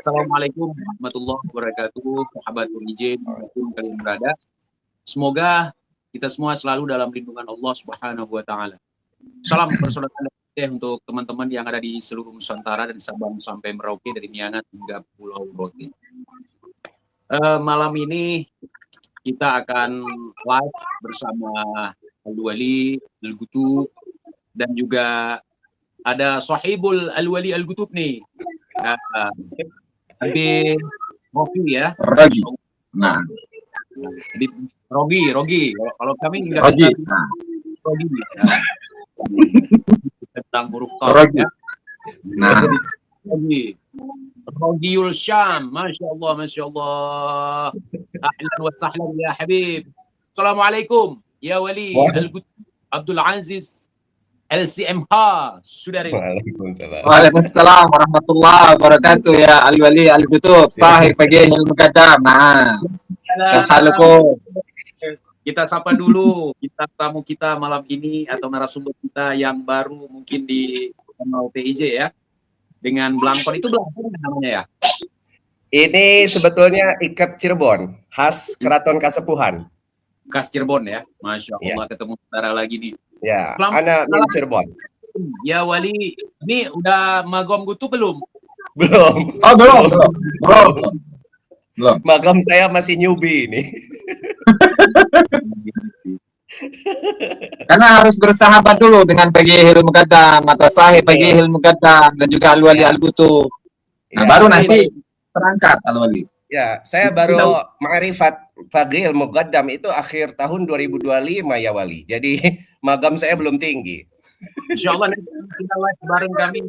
Assalamualaikum warahmatullahi wabarakatuh, sahabat Urijin, dimanapun kalian berada. Semoga kita semua selalu dalam lindungan Allah Subhanahu wa Ta'ala. Salam persaudaraan untuk teman-teman yang ada di seluruh Nusantara dari Sabang sampai Merauke, dari Miangas hingga Pulau Rote. Malam ini kita akan live bersama Al-Wali Al-Gutub dan juga ada Sahibul Al-Wali Al-Gutub nih. Habib Rogi ya. Rogi. Nah. Habib Rogi. Kalau kami nggak Rogi. bisa Rogi. Tentang huruf Q ya. Nah. Rogiul Syam. Masya Allah. Ahlan wa sahlan ya Habib. Assalamualaikum ya Wali Al-Gutub Abdul Aziz LCMH, saudari. Waalaikumsalam warahmatullahi wabarakatuh ya Al-Wali Al-Gutub, sahib Faqih Al-Muqaddam. Nah, halo. Kita sapa dulu kita tamu kita malam ini atau narasumber kita yang baru mungkin di channel PIJ ya. Dengan Blangkon, itu Blangkon namanya ya? Ini sebetulnya ikat Cirebon, khas Keraton Kasepuhan. Khas Cirebon ya, Masya Allah, ketemu saudara lagi nih. Ya, anak min Cirebon. Ya Wali, ini udah magom Gutub belum? Belum. Oh, belum. Magam saya masih newbie ini. Karena harus bersahabat dulu dengan Faqih Al-Muqaddam atau sahib Faqih Al-Muqaddam dan juga Al-Wali Al-Gutub. Nah, baru nanti terangkat Al-Wali. Ya, saya baru ma'rifat Faqih Al-Muqaddam itu akhir tahun 2025 ya Wali. Jadi magam saya belum tinggi. Insya Allah nanti kita live bareng kami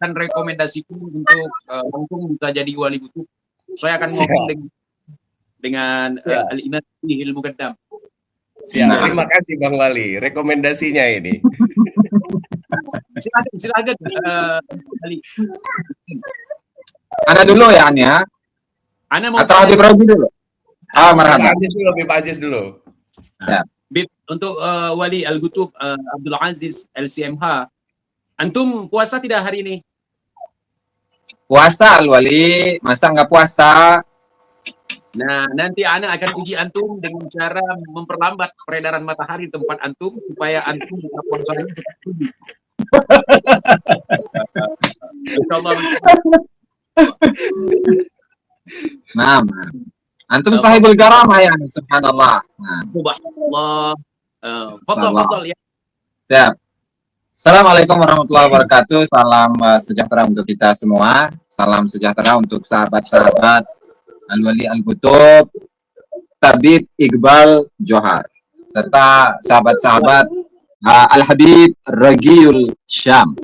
akan rekomendasiku untuk langsung bisa jadi Wali Gutub. Saya akan ngomong dengan Al-Imam Al-Muqaddam. Ya, terima kasih Bang Wali rekomendasinya ini. Silakan Wali. Ana dulu ya Anya. Ana mau atau Habib Rogi dulu. Marhaban. Habib Aziz dulu. Ya. Bib, untuk Wali Al-Gutub Abdul Aziz LCMH, antum puasa tidak hari ini? Puasa Al-Wali, masa nggak puasa? Nah, nanti Ana akan uji antum dengan cara memperlambat peredaran matahari di tempat antum supaya antum bisa puasanya tetap tinggi. Insyaallah. Nah, antum sahibul karamah ya, subhanallah. Nah, subhanallah. Fadhal ya. Siap. Assalamualaikum warahmatullahi wabarakatuh. Salam sejahtera untuk kita semua. Salam sejahtera untuk sahabat-sahabat Al-Wali Al-Gutub, Tabib Iqbal Johar, serta sahabat-sahabat Al-Habib Rogiul Syam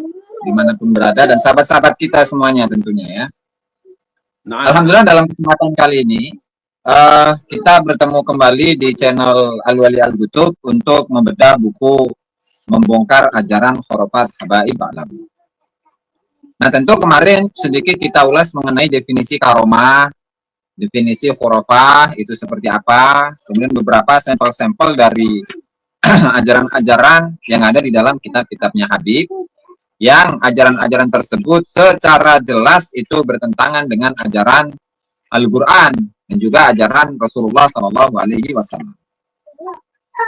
dimanapun berada, dan sahabat-sahabat kita semuanya tentunya ya. Nah, alhamdulillah dalam kesempatan kali ini kita bertemu kembali di channel Al-Wali Al-Gutub untuk membedah buku Membongkar Ajaran Khurafat Habaib A'lam. Nah, tentu kemarin sedikit kita ulas mengenai definisi karomah, definisi khurafah itu seperti apa, kemudian beberapa sampel-sampel dari ajaran-ajaran yang ada di dalam kitab-kitabnya Habib, yang ajaran-ajaran tersebut secara jelas itu bertentangan dengan ajaran Al-Quran dan juga ajaran Rasulullah SAW.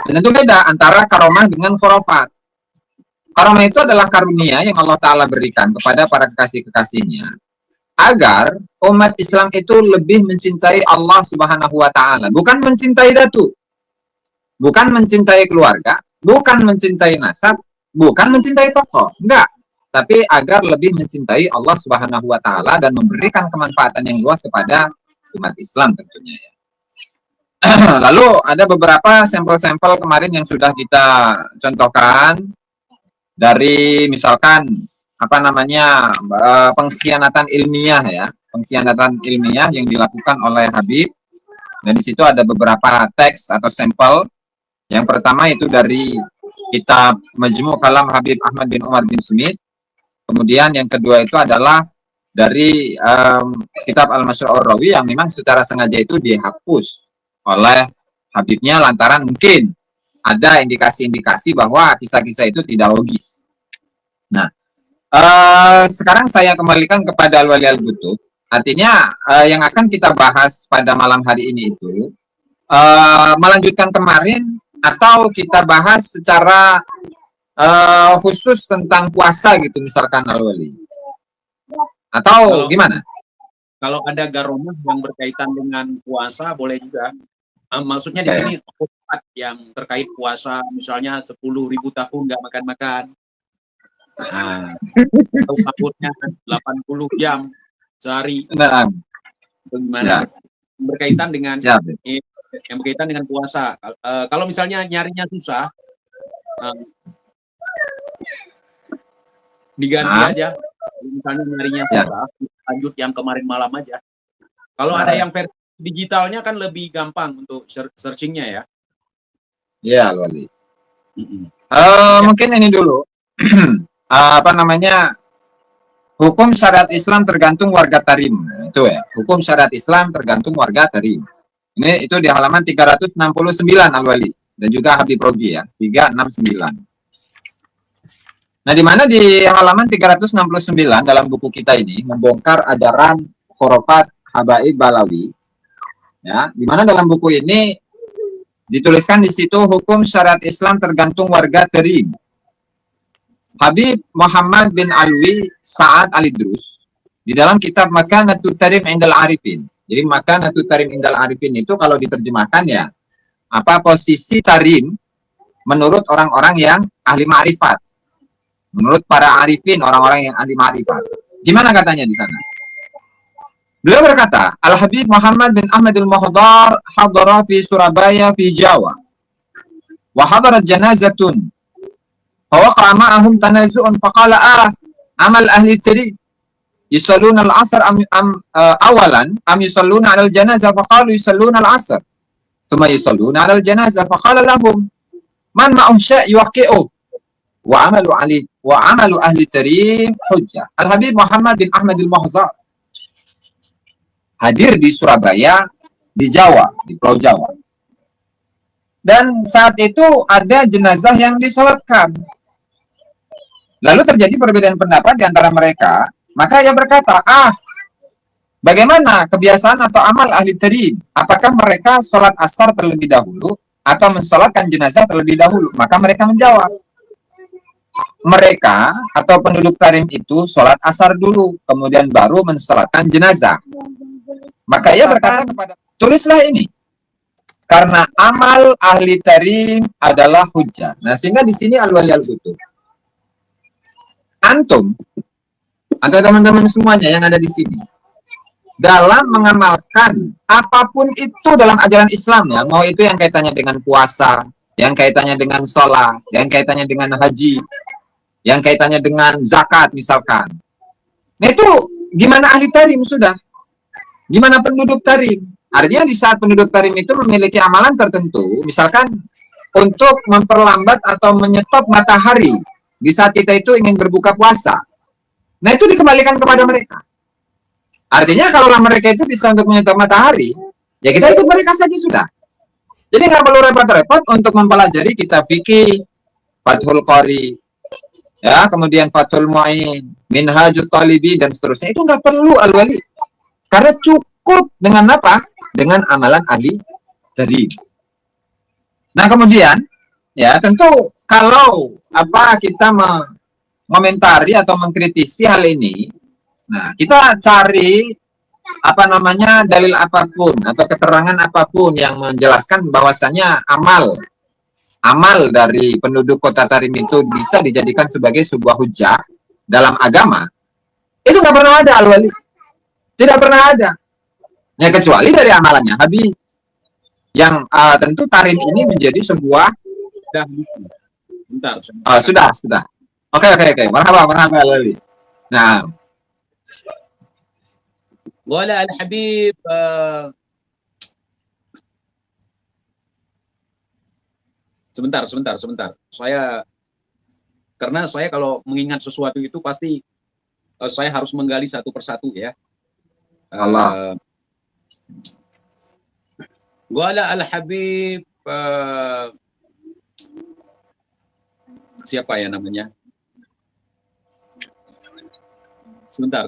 Dan tentu beda antara karomah dengan khurafat. Karomah itu adalah karunia yang Allah Ta'ala berikan kepada para kekasih-kekasihnya agar umat Islam itu lebih mencintai Allah Subhanahu wa Ta'ala, bukan mencintai datu, bukan mencintai keluarga, bukan mencintai nasab, bukan mencintai tokoh, enggak, tapi agar lebih mencintai Allah Subhanahu wa Ta'ala dan memberikan kemanfaatan yang luas kepada umat Islam tentunya ya. Lalu ada beberapa sampel-sampel kemarin yang sudah kita contohkan dari misalkan pengkhianatan ilmiah ya, pengkhianatan ilmiah yang dilakukan oleh Habib, dan di situ ada beberapa teks atau sampel. Yang pertama itu dari kitab Majmu' Kalam Habib Ahmad bin Umar bin Sumit. Kemudian yang kedua itu adalah dari kitab Al-Masyra'ur Rawi yang memang secara sengaja itu dihapus oleh Habibnya lantaran mungkin ada indikasi-indikasi bahwa kisah-kisah itu tidak logis. Nah, sekarang saya kembalikan kepada Al-Wali Al-Gutub. Artinya yang akan kita bahas pada malam hari ini itu melanjutkan kemarin atau kita bahas secara khusus tentang puasa gitu misalkan Al-Wali. Atau gimana? Kalau ada garomah yang berkaitan dengan puasa boleh juga. Maksudnya di sini yang terkait puasa, misalnya 10.000 tahun nggak makan-makan. Nah, atau tahunnya 80 jam sehari. Nah, Bagaimana berkaitan dengan siap. yang berkaitan dengan puasa. Kalau misalnya nyarinya susah, diganti aja. Misalnya nyarinya susah, lanjut yang kemarin malam aja. Kalau ada yang versi digitalnya kan lebih gampang untuk searchingnya ya. Iya, Wali. Mungkin ini dulu. Apa namanya? Hukum syariat Islam tergantung warga tarim. Itu ya. Hukum syariat Islam tergantung warga tarim. Ini itu di halaman 369 Al-Wali dan juga Habib Rogi ya, 369. Nah, di mana di halaman 369 dalam buku kita ini membongkar ajaran khurafat habaib balawi. Ya, di mana dalam buku ini dituliskan di situ hukum syariat Islam tergantung warga tarim. Habib Muhammad bin Alwi Sa'ad Al-Idrus di dalam kitab Makanatut Tarim Indal Arifin. Jadi Makanatut Tarim Indal Arifin itu kalau diterjemahkan ya apa posisi tarim menurut orang-orang yang ahli ma'rifat. Menurut para arifin, orang-orang yang ahli ma'rifat. Gimana katanya di sana? Beliau berkata, Al-Habib Muhammad bin Ahmad al-Muhdar hadara fi Surabaya fi Jawa. Wa hadarat janazatun. Fawaqa'a ma'ahum tanazu'un faqala amal ahli tari yusalluna al-'asr awalan am yusalluna 'ala al-janazah faqalu yusalluna al-'asr. Thumma yusalluna 'ala al-janazah faqala lahum man ma'ahu sya' yuqi'u wa amalu ahli tarim hujjah. Al-Habib Muhammad bin Ahmad al-Muhdar hadir di Surabaya, di Jawa, di Pulau Jawa. Dan saat itu ada jenazah yang disolatkan. Lalu terjadi perbedaan pendapat di antara mereka, maka ia berkata, bagaimana kebiasaan atau amal ahli tarim? Apakah mereka sholat asar terlebih dahulu atau mensolatkan jenazah terlebih dahulu? Maka mereka menjawab, mereka atau penduduk tarim itu sholat asar dulu, kemudian baru mensolatkan jenazah. Maka ia berkata kepada, tulislah ini, karena amal ahli tarim adalah hujjah. Nah, sehingga di sini Al-Wali Al-Qutub, antum atau teman-teman semuanya yang ada di sini, dalam mengamalkan apapun itu dalam ajaran Islam ya, mau itu yang kaitannya dengan puasa, yang kaitannya dengan sholat, yang kaitannya dengan haji, yang kaitannya dengan zakat misalkan. Nah itu gimana ahli tarim sudah? Gimana penduduk tarim? Artinya di saat penduduk tarim itu memiliki amalan tertentu, misalkan untuk memperlambat atau menyetop matahari di saat kita itu ingin berbuka puasa. Nah itu dikembalikan kepada mereka. Artinya kalaulah mereka itu bisa untuk menyetop matahari, ya kita ikut mereka saja sudah. Jadi nggak perlu repot-repot untuk mempelajari kitab fikih, Fathul Qori, ya, kemudian Fathul Mu'in, Minhajut Talibin dan seterusnya. Itu nggak perlu Al-Wali. Karena cukup dengan apa? Dengan amalan ahli tarim. Nah, kemudian ya tentu kalau apa kita mengomentari atau mengkritisi hal ini, nah, kita cari apa namanya dalil apapun atau keterangan apapun yang menjelaskan bahwasanya amal dari penduduk kota Tarim itu bisa dijadikan sebagai sebuah hujjah dalam agama. Itu nggak pernah ada Al-Wali. Tidak pernah ada. Ya kecuali dari amalannya Habib. Yang tentu Tarim ini menjadi sebuah sudah. Oke. Marhaba Al-Wali. Nah, Wala Al-Habib sebentar. Karena saya kalau mengingat sesuatu itu pasti saya harus menggali satu persatu ya. Allah. Wala Al-Habib siapa ya namanya? Sebentar.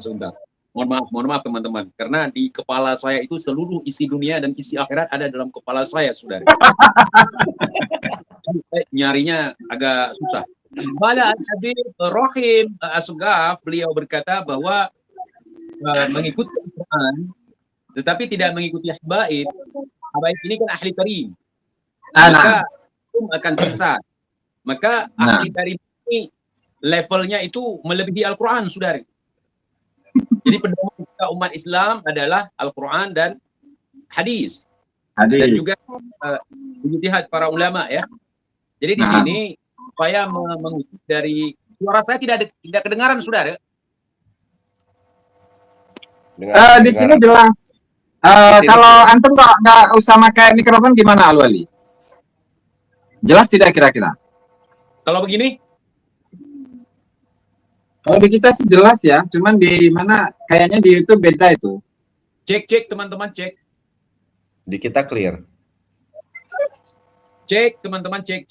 Mohon maaf teman-teman, karena di kepala saya itu seluruh isi dunia dan isi akhirat ada dalam kepala saya, saudara. Nyarinya agak susah. Mala Habib Rohim Asgaf, beliau berkata bahwa mengikuti Al-Quran, tetapi tidak mengikuti habaib. Habaib ini kan ahli tarim, maka akan tersesat. Maka ahli tarim ini levelnya itu melebihi Al-Quran, saudara. Jadi pedoman kita umat Islam adalah Al-Quran dan hadis. Dan juga ijtihad para ulama ya. Jadi di sini saya mengutip dari suara saya tidak kedengaran, saudara. Di sini jelas. Kalau antum nggak usah pakai mikrofon gimana Al-Wali? Jelas tidak kira-kira? Kalau begini? Kalau di kita sih jelas ya, cuman di mana kayaknya di YouTube beda itu. Cek teman-teman, cek. Di kita clear. Cek teman-teman, cek.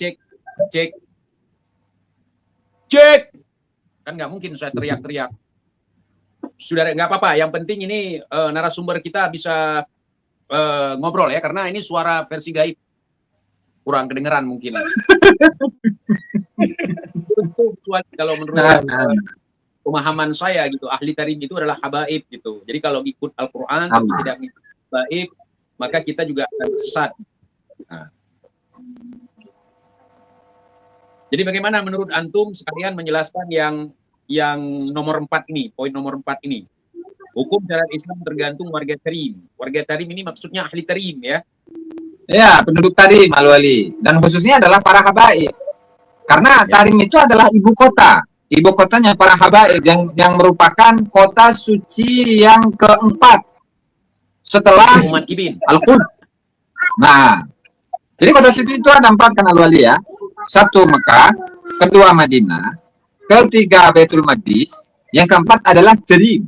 Kan nggak mungkin saya teriak-teriak. Sudah nggak apa-apa. Yang penting ini narasumber kita bisa ngobrol ya, karena ini suara versi gaib, kurang kedengeran mungkin. Kalau menurut pemahaman saya gitu, ahli tarim itu adalah habaib gitu. Jadi kalau ikut Al-Quran tapi tidak ikut habaib, maka kita juga akan sesat. Nah. Jadi bagaimana menurut antum sekalian menjelaskan yang nomor 4 ini, poin nomor 4 ini? Hukum syariat Islam tergantung warga tarim. Warga tarim ini maksudnya ahli tarim ya? Ya, penduduk tarim, Al-Wali. Dan khususnya adalah para habaib. Karena tarim itu adalah ibu kota. Ibu kotanya para habaib yang merupakan kota suci yang keempat setelah Al-Quds. Nah, jadi kota suci itu ada 4 kan Al-Wali ya. 1 Mekah, kedua Madinah, ketiga Baitul Maqdis, yang keempat adalah Tarim.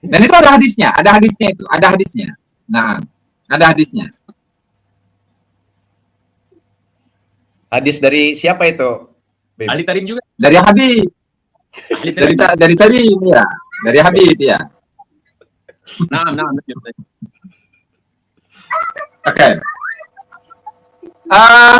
Dan itu ada hadisnya itu, ada hadisnya. Nah, ada hadisnya. Hadis dari siapa itu? Ahli tarim juga. Dari Habib. Dari Tarim ya. Dari Habib ya. Nah. Oke.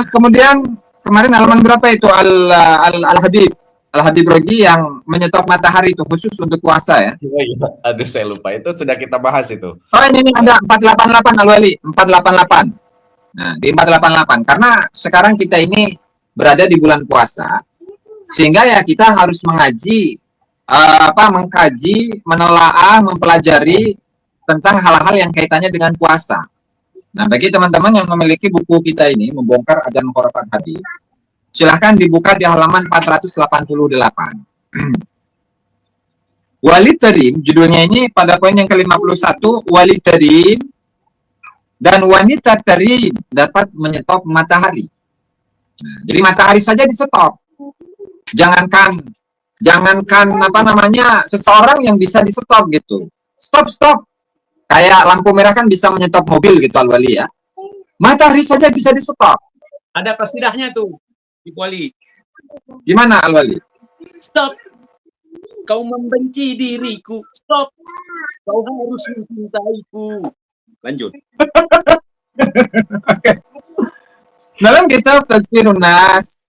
Kemudian kemarin halaman berapa itu Al-Habib? Al-Habib Rogi yang menyetop matahari itu khusus untuk puasa ya. Oh iya, aduh saya lupa. Itu sudah kita bahas itu. Oh ini ada 488 Al-Wali, 488. Nah, di 488 karena sekarang kita ini berada di bulan puasa, sehingga ya kita harus mengkaji, menelaah, mempelajari tentang hal-hal yang kaitannya dengan puasa. Nah, bagi teman-teman yang memiliki buku kita ini, Membongkar Ajaran Khurafat Hadis, silahkan dibuka di halaman 488. Wali Tarim, judulnya ini pada poin yang ke-51, Wali Tarim dan wanita tarim dapat menyetop matahari. Nah, jadi matahari saja disetop. Jangankan seseorang yang bisa disetop gitu. Stop. Kayak lampu merah kan bisa menyetop mobil gitu Al-Wali ya. Matahari saja bisa disetop. Ada kasidahnya tuh di Wali. Gimana Al-Wali? Stop. Kau membenci diriku. Stop. Kau harus mencintaiku. Lanjut. Okay. Dalam kitab Tazkirun Nas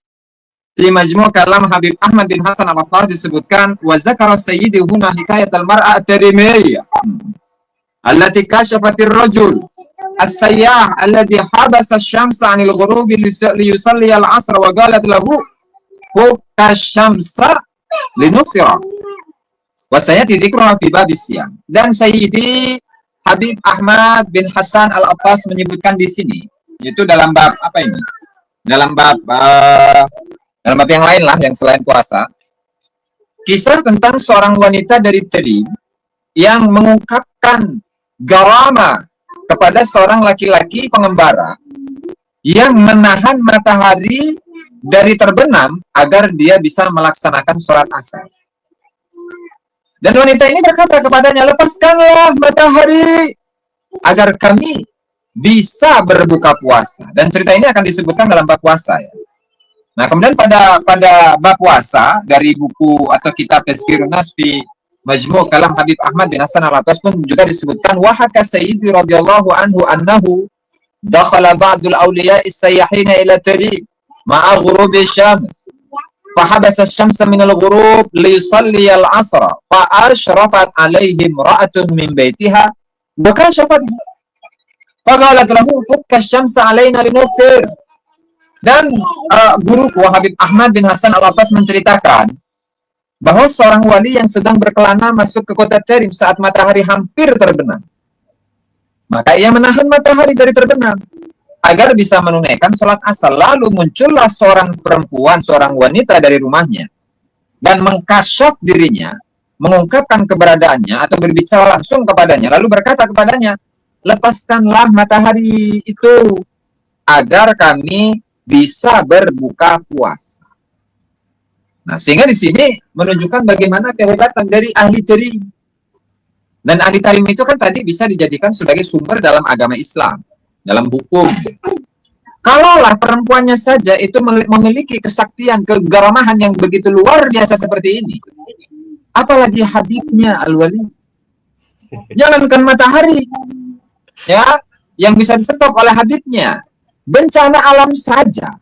di Majmu' Kalam Habib Ahmad bin Hasan Al-Attar disebutkan wa zakara sayyidi huna hikayat al-mar'a at-tarimiyah allati kashafat ar-rajul as-sayyah alladhi habasa asy-syamsa 'anil ghurubi li yusalli al-'asr wa qalat lahu fukka asy-syamsa linuftira wa sayati dzikruha fi babis siyam. Dan Sayyidi Habib Ahmad bin Hasan Al-Attas menyebutkan di sini, itu dalam bab apa ini? Dalam bab yang lain lah, yang selain puasa. Kisah tentang seorang wanita dari Tarim yang mengungkapkan garama kepada seorang laki-laki pengembara yang menahan matahari dari terbenam agar dia bisa melaksanakan sholat asar. Dan wanita ini berkata kepadanya, lepaskanlah matahari agar kami bisa berbuka puasa. Dan cerita ini akan disebutkan dalam bab puasa ya. Nah, kemudian pada bab puasa dari buku atau kitab Tazkirun Nas fi Majmu' kalam Habib Ahmad bin Hasan Al-Attas pun juga disebutkan wa haka sayyidi radhiyallahu anhu annahu dakhala ba'dul awliya as-sayyahina ila Tarim ma'a ghurubi syams فحبس الشمس من الغروب ليصلي العصر فأشرفت عليهم امرأة من بيتها وكشفت فقالت له فك الشمس علينا لنفطر. Dan guruku Habib Ahmad bin Hasan Al-Attas menceritakan bahwa seorang wali yang sedang berkelana masuk ke kota Tarim saat matahari hampir terbenam. Maka ia menahan matahari dari terbenam agar bisa menunaikan sholat asar. Lalu muncullah seorang perempuan, seorang wanita dari rumahnya dan mengkasyaf dirinya, mengungkapkan keberadaannya atau berbicara langsung kepadanya, lalu berkata kepadanya, lepaskanlah matahari itu agar kami bisa berbuka puasa. Nah, sehingga di sini menunjukkan bagaimana kehebatan dari ahli tarim. Dan ahli tarim itu kan tadi bisa dijadikan sebagai sumber dalam agama Islam, dalam hukum. Kalaulah perempuannya saja itu memiliki kesaktian, kegaramahan yang begitu luar biasa seperti ini, apalagi Habibnya Al-Wali. Jangankan matahari, ya, yang bisa disetop oleh Habibnya, bencana alam saja.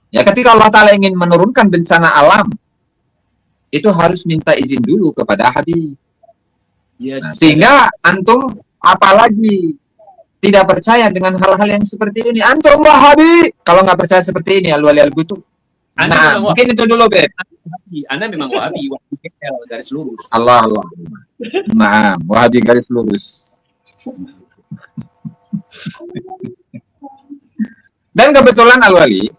Ya, ketika Allah Ta'ala ingin menurunkan bencana alam, itu harus minta izin dulu kepada Habib. Yes. Nah, sehingga antum apalagi tidak percaya dengan hal-hal yang seperti ini. Antum Wahabi kalau nggak percaya seperti ini, Al-Wali Al-Qutub. Nah, mungkin itu dulu, Beb. Anda memang Wahabi, Wahabi garis lurus. Allah. Nah, Wahabi garis lurus. Dan kebetulan Al-Wali,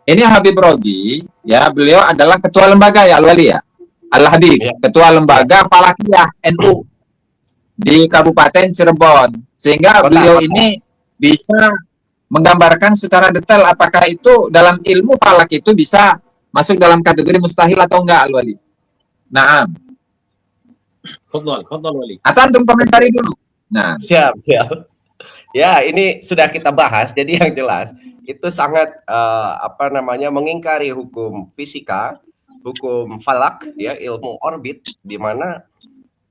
ini Habib Rogi, ya, beliau adalah ketua lembaga ya Al-Wali ya. Al-Habib, ya. Ketua lembaga Falakiyah NU di Kabupaten Cirebon. Sehingga beliau ini bisa menggambarkan secara detail apakah itu dalam ilmu falak itu bisa masuk dalam kategori mustahil atau enggak, Al-Wali. Naam. Fadhal Wali. Atau antum komentari dulu. Nah, siap. Ya, ini sudah kita bahas. Jadi yang jelas itu sangat mengingkari hukum fisika, hukum falak, ya, ilmu orbit, di mana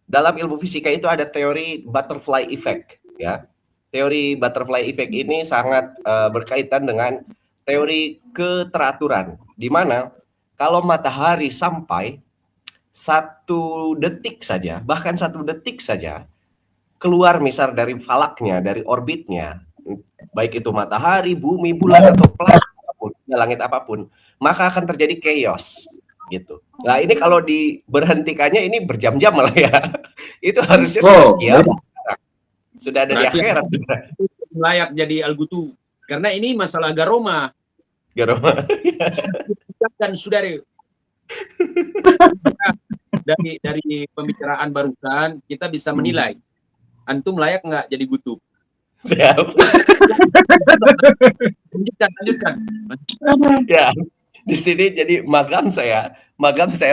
dalam ilmu fisika itu ada teori butterfly effect, ya. Teori butterfly effect ini sangat berkaitan dengan teori keteraturan, di mana kalau matahari sampai 1 detik saja, bahkan 1 detik saja keluar misal dari falaknya, dari orbitnya, baik itu matahari, bumi, bulan, atau planet apapun, langit apapun, maka akan terjadi chaos, gitu. Nah, ini kalau diberhentikannya ini berjam-jam malah ya. Itu harusnya sudah ada di akhirat. Layak jadi Al-Gutu. Karena ini masalah garoma. Dan saudara, dari pembicaraan barusan kita bisa menilai antum layak nggak jadi gutu. Siap. Lanjutkan. Ya, di sini jadi magam saya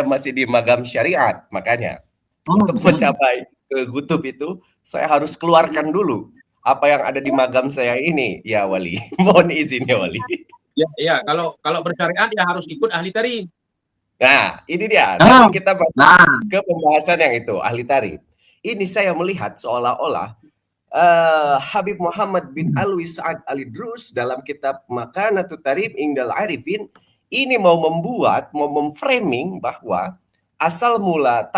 masih di magam syariat, makanya untuk mencapai ke gutub itu saya harus keluarkan dulu apa yang ada di magam saya ini, ya Wali. Mohon izin ya Wali. Ya, kalau bersyariat ya harus ikut ahli tarim. Nah, ini dia. Nanti kita masuk ke pembahasan yang itu, ahli tarim. Ini saya melihat seolah-olah Habib Muhammad bin Alwi Sa'ad Al-Idrus dalam kitab Makanatut Tarim Indal Arifin ini mau memframing bahwa asal mula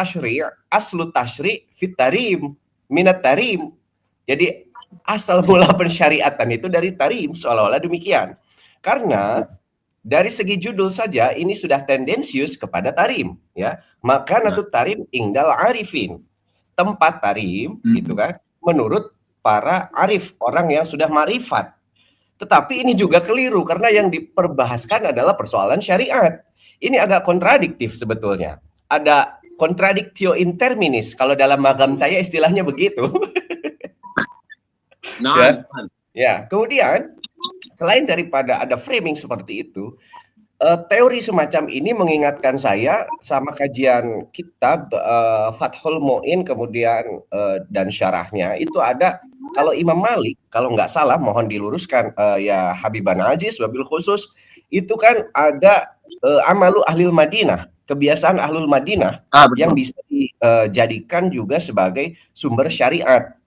aslu tashri' fit tarim minat tarim. Jadi asal mula pensyariatan itu dari tarim, seolah-olah demikian. Karena dari segi judul saja ini sudah tendensius kepada tarim, ya. Makanatut Tarim Indal Arifin. Tempat tarim, gitu kan, menurut para arif, orang yang sudah marifat. Tetapi ini juga keliru, karena yang diperbahaskan adalah persoalan syariat. Ini agak kontradiktif sebetulnya. Ada contradictio in terminis, kalau dalam magam saya istilahnya begitu. Ya, kemudian, selain daripada ada framing seperti itu, teori semacam ini mengingatkan saya sama kajian kitab Fathul Mu'in kemudian dan syarahnya itu ada, kalau Imam Malik kalau nggak salah, mohon diluruskan ya Habiban Aziz wabil khusus, itu kan ada amalu ahlil Madinah, kebiasaan Ahlul Madinah yang bisa dijadikan juga sebagai sumber syariat.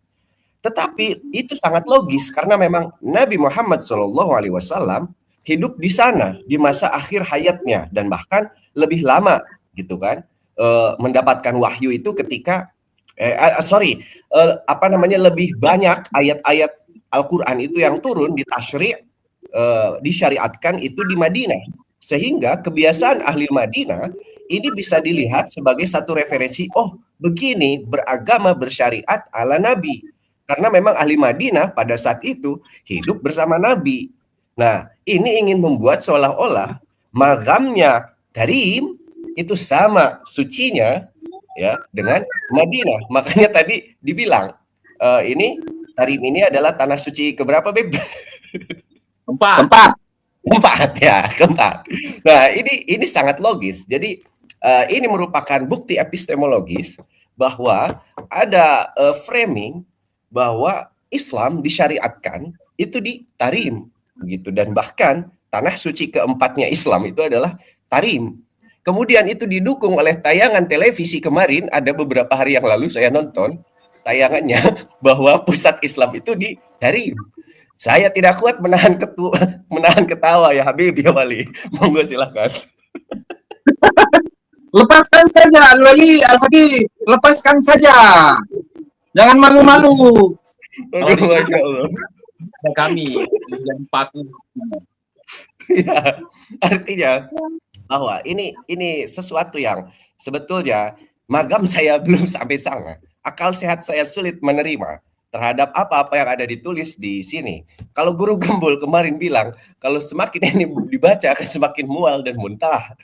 Tetapi itu sangat logis karena memang Nabi Muhammad SAW hidup di sana di masa akhir hayatnya dan bahkan lebih lama gitu kan, mendapatkan wahyu itu ketika lebih banyak ayat-ayat Al-Quran itu yang turun di disyariatkan itu di Madinah, sehingga kebiasaan ahli Madinah ini bisa dilihat sebagai satu referensi, oh begini beragama bersyariat ala Nabi, karena memang ahli Madinah pada saat itu hidup bersama Nabi. Nah, ini ingin membuat seolah-olah magamnya Tarim itu sama sucinya ya dengan Madinah. Makanya tadi dibilang ini Tarim ini adalah tanah suci keberapa, Beb? Keempat ya, keempat. Nah, ini sangat logis. Jadi ini merupakan bukti epistemologis bahwa ada framing bahwa Islam disyariatkan itu di Tarim gitu, dan bahkan tanah suci keempatnya Islam itu adalah Tarim. Kemudian itu didukung oleh tayangan televisi kemarin, ada beberapa hari yang lalu saya nonton tayangannya bahwa pusat Islam itu di Tarim. Saya tidak kuat menahan ketawa ya Habib ya Wali. Monggo silakan. Lepaskan saja Al-Wali Al-Hadi, lepaskan saja. Jangan malu-malu. Masya Allah. Kami yang paku. Ya, artinya bahwa ini sesuatu yang sebetulnya magam saya belum sampai sana. Akal sehat saya sulit menerima terhadap apa-apa yang ada ditulis di sini. Kalau Guru Gembul kemarin bilang, kalau semakin ini dibaca akan semakin mual dan muntah.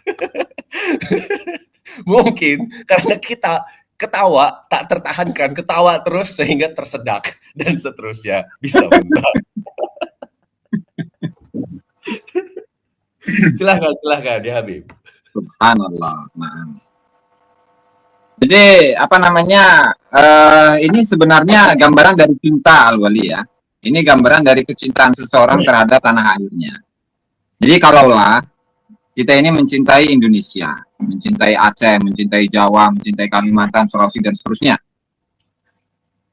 Mungkin karena kita ketawa tak tertahankan, ketawa terus sehingga tersedak dan seterusnya, bisa muntah. Silahkan ya Habib. Subhanallah. Jadi ini sebenarnya gambaran dari cinta Al-Wali ya. Ini gambaran dari kecintaan seseorang terhadap tanah airnya. Jadi kalaulah kita ini mencintai Indonesia, mencintai Aceh, mencintai Jawa, mencintai Kalimantan, Sulawesi dan seterusnya.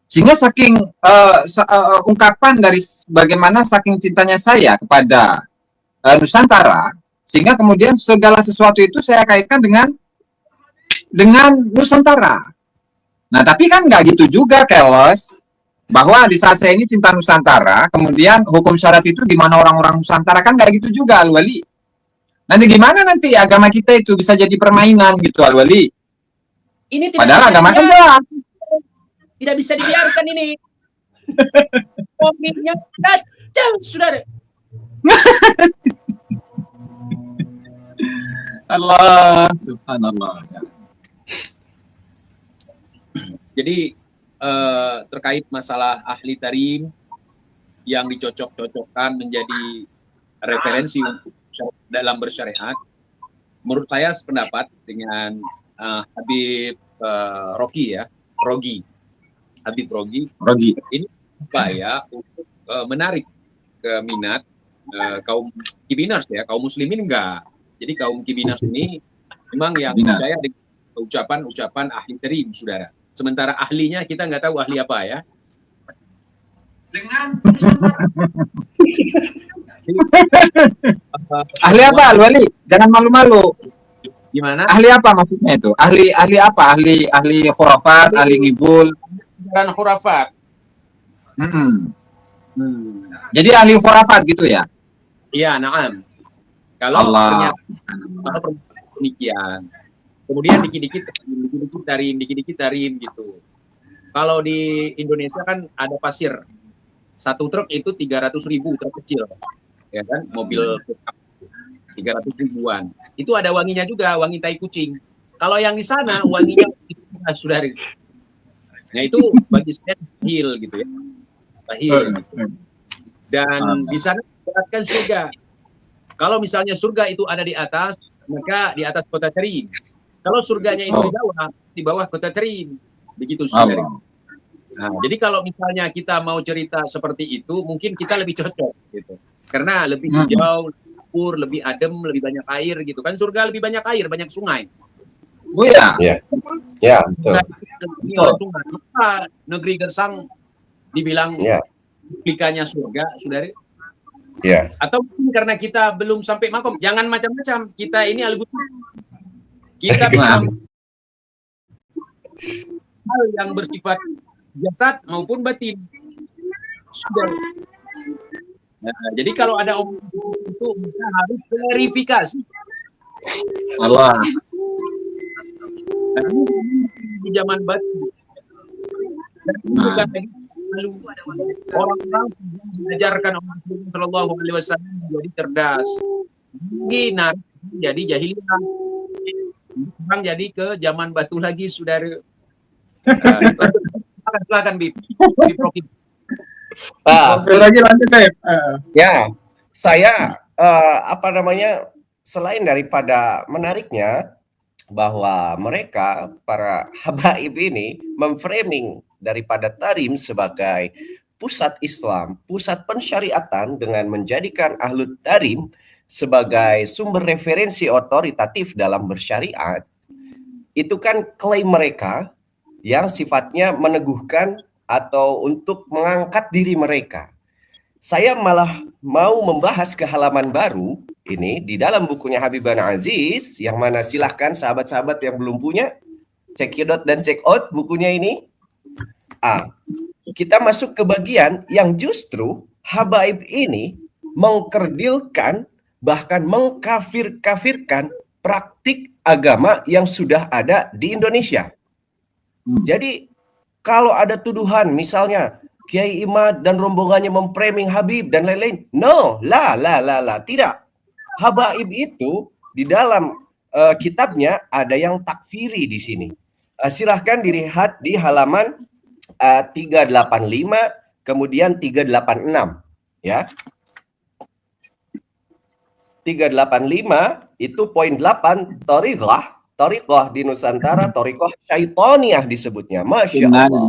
Sehingga saking ungkapan dari bagaimana saking cintanya saya kepada Nusantara, sehingga kemudian segala sesuatu itu saya kaitkan dengan Nusantara. Nah, tapi kan nggak gitu juga, Kelos, bahwa di saat saya ini cinta Nusantara, kemudian hukum syarat itu di mana orang-orang Nusantara, kan nggak gitu juga, Al-Wali. Nanti gimana nanti agama kita itu bisa jadi permainan gitu, Al-Wali? Ini padahal agama kan jelas. Tidak bisa dibiarkan ini. Komitnya kacau, saudara. Allah, subhanallah. Jadi terkait masalah ahli tarim yang dicocok-cocokkan menjadi referensi untuk dalam bersyariat, menurut saya sependapat dengan Habib Rogi. Habib Rogi. Ini upaya untuk menarik ke minat kaum Kibiners ya, kaum muslimin enggak. Jadi kaum Kibiners ini memang yang percaya dengan ucapan ahli tarim, saudara. Sementara ahlinya kita nggak tahu ahli apa ya. Dengan ahli apa, Al-Wali? Jangan malu-malu. Gimana? Ahli apa maksudnya itu? Ahli apa? Ahli khurafat, ahli ngibul. Bukan khurafat. Jadi ahli khurafat gitu ya? Iya, na'am. Kalau ternyata demikian. Kemudian dikit-dikit tarim gitu. Kalau di Indonesia kan ada pasir. Satu truk itu 300.000 truk kecil. Ya kan? Mobil 300.000-an. Itu ada wanginya juga, wangi tai kucing. Kalau yang di sana wanginya sudah. Nah, itu bagi saya tahil gitu ya. Tahil gitu. Dan di sana dikatakan surga. Kalau misalnya surga itu ada di atas, maka di atas kota Tarim. Kalau surganya itu di bawah kota Tarim. Begitu saudara. Nah, jadi kalau misalnya kita mau cerita seperti itu, mungkin kita lebih cocok gitu. Karena lebih hijau, lebih adem, lebih banyak air gitu kan. Surga lebih banyak air, banyak sungai. Oh ya. Ya, betul. Negeri Gersang dibilang aplikanya surga, saudara. Ya. Atau mungkin karena kita belum sampai makom. Jangan macam-macam. Kita ini al-ghutub. Kita bisa hal yang bersifat jasad maupun batin. Sudah. Nah, jadi kalau ada omongan itu kita harus verifikasi. Allah. Nah, di zaman batu. Bukan lagi lalu orang-orang mengajarkan orang Sallallahu Alaihi Wasallam menjadi cerdas. Nah, jadi jahiliyah. Sekarang jadi ke zaman batu lagi, saudara. Silakan Bib. Lagi lanjut, Bib. Ya, saya selain daripada menariknya bahwa mereka para habaib ini memframing daripada Tarim sebagai pusat Islam, pusat pensyariatan dengan menjadikan Ahlut Tarim sebagai sumber referensi otoritatif dalam bersyariat, itu kan klaim mereka yang sifatnya meneguhkan atau untuk mengangkat diri mereka. Saya malah mau membahas ke halaman baru ini di dalam bukunya Habibana Aziz, yang mana silahkan sahabat-sahabat yang belum punya, cekidot dan check out bukunya ini. Kita masuk ke bagian yang justru habaib ini mengkerdilkan, bahkan mengkafir-kafirkan praktik agama yang sudah ada di Indonesia. Jadi kalau ada tuduhan misalnya Kiai Imad dan rombongannya memframing Habib dan lain-lain, no, tidak. Habaib itu di dalam kitabnya ada yang takfiri di sini. Silahkan dilihat di halaman 385 kemudian 386 ya. 385 itu poin 8, Thariqah di Nusantara, Thariqah Syaitoniah disebutnya. Masya Allah.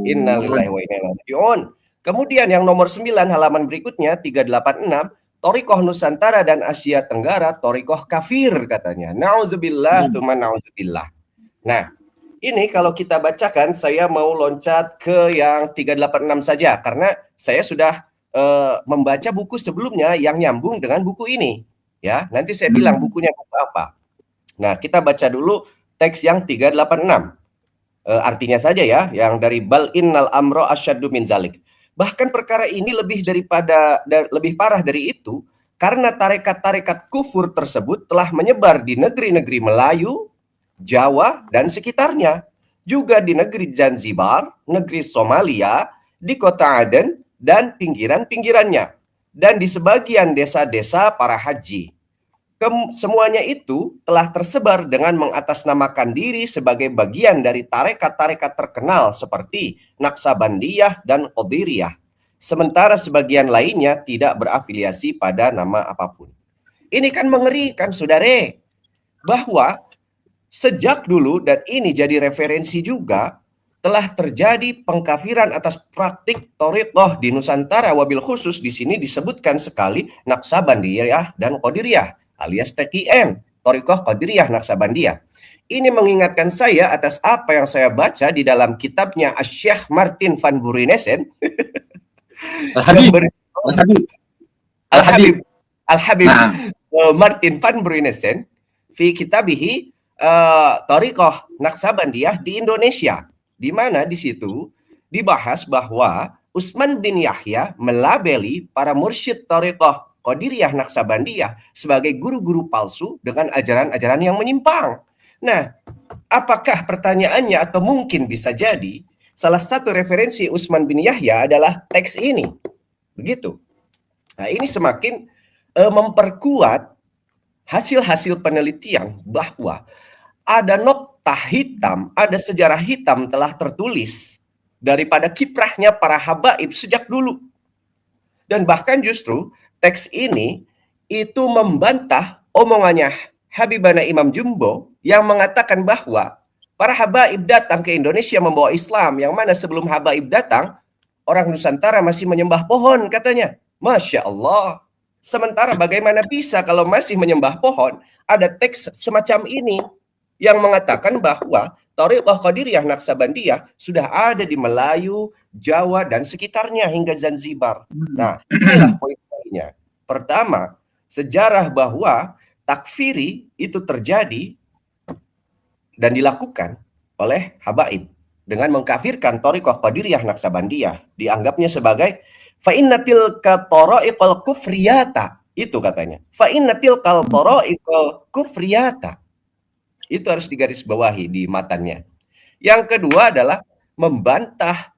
Innalillahi wa inna ilaihi raji'un. Kemudian yang nomor 9 halaman berikutnya 386, Thariqah Nusantara dan Asia Tenggara, Thariqah kafir katanya. Nauzubillah, tsumma nauzubillah. Nah, ini kalau kita bacakan, saya mau loncat ke yang 386 saja karena saya sudah membaca buku sebelumnya yang nyambung dengan buku ini. Ya, nanti saya bilang bukunya buku apa. Nah, kita baca dulu teks yang 386. Artinya saja ya, yang dari bal innal amro asyaddu min zalik. Bahkan perkara ini lebih parah dari itu, karena tarekat-tarekat kufur tersebut telah menyebar di negeri-negeri Melayu, Jawa, dan sekitarnya. Juga di negeri Zanzibar, negeri Somalia, di kota Aden, dan pinggiran-pinggirannya. Dan di sebagian desa-desa para haji. Semuanya itu telah tersebar dengan mengatasnamakan diri sebagai bagian dari tarekat-tarekat terkenal seperti Naksabandiyah dan Qadiriyah. Sementara sebagian lainnya tidak berafiliasi pada nama apapun. Ini kan mengerikan, saudara. Bahwa sejak dulu, dan ini jadi referensi juga, telah terjadi pengkafiran atas praktik thariqah di Nusantara, wabil khusus di sini disebutkan sekali Naksabandiyah dan Qadiriyah alias TKN, Thariqah Qadiriyah Naksabandiyah. Ini mengingatkan saya atas apa yang saya baca di dalam kitabnya Syekh Martin van Burinesen. Al-Habib Martin van Burinesen fi kitabihi Thariqah Naksabandiyah di Indonesia, di mana di situ dibahas bahwa Utsman bin Yahya melabeli para mursyid Thariqah Qadiriyah Naksabandiyah sebagai guru-guru palsu dengan ajaran-ajaran yang menyimpang. Nah, apakah pertanyaannya atau mungkin bisa jadi salah satu referensi Utsman bin Yahya adalah teks ini? Begitu. Nah, ini semakin memperkuat hasil-hasil penelitian bahwa ada noktah hitam, ada sejarah hitam telah tertulis daripada kiprahnya para habaib sejak dulu. Dan bahkan justru teks ini itu membantah omongannya Habibana Imam Jumbo yang mengatakan bahwa para habaib datang ke Indonesia membawa Islam, yang mana sebelum habaib datang, orang Nusantara masih menyembah pohon katanya. Masya Allah. Sementara bagaimana bisa kalau masih menyembah pohon, ada teks semacam ini. yang mengatakan bahwa Thariqah Qadiriyah Naksabandiyah sudah ada di Melayu, Jawa, dan sekitarnya hingga Zanzibar. Nah, inilah poin-poinnya. Pertama, sejarah bahwa takfiri itu terjadi dan dilakukan oleh habaib dengan mengkafirkan Thariqah Qadiriyah Naksabandiyah, dianggapnya sebagai fa'innatil katara'iqal kufriyata, itu katanya. Fa'innatil katara'iqal kufriyata. Itu harus digarisbawahi di matanya. Yang kedua adalah membantah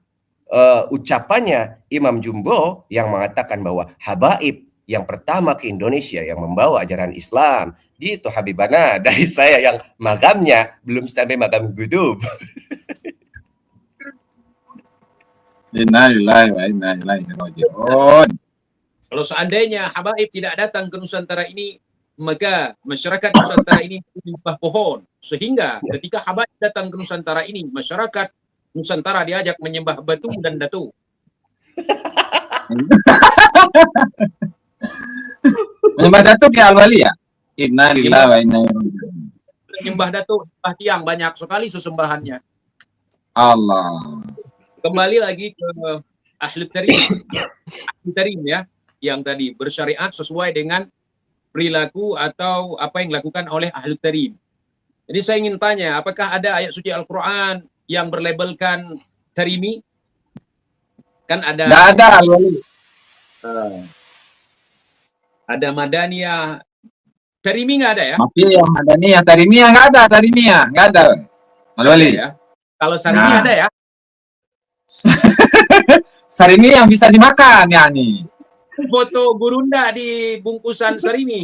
ucapannya Imam Jumbo yang mengatakan bahwa habaib yang pertama ke Indonesia yang membawa ajaran Islam gitu Habibana, dari saya yang magamnya belum sampai magam gudub. Innalillahi wa inna ilaihi raji'un. Kalau seandainya habaib tidak datang ke Nusantara ini, maka masyarakat Nusantara ini menyembah pohon. Sehingga ketika habaib datang ke Nusantara ini, masyarakat Nusantara diajak menyembah batu dan datu. Menyembah datu di Al-Wali ya? Innalillahi wa inna ilaihi raji'un. Menyembah datu, menyembah tiang, banyak sekali sesembahannya. Allah. Kembali lagi ke ahli tarim. Ahli tarim ya, yang tadi bersyariat sesuai dengan perilaku atau apa yang dilakukan oleh ahli tarim. Jadi saya ingin tanya, apakah ada ayat suci Al-Quran yang berlabelkan tarimi? Kan ada. Nggak ada. Ada Madaniyah. Tarimi nggak ada ya? Masih yang Madaniyah, Tarimiyah nggak ada, Tarimiyah nggak ada. Al-Wali. Ya. Kalau Sarimi ada ya? Sarimi yang bisa dimakan ya nih. Foto Gurunda di bungkusan sarimi.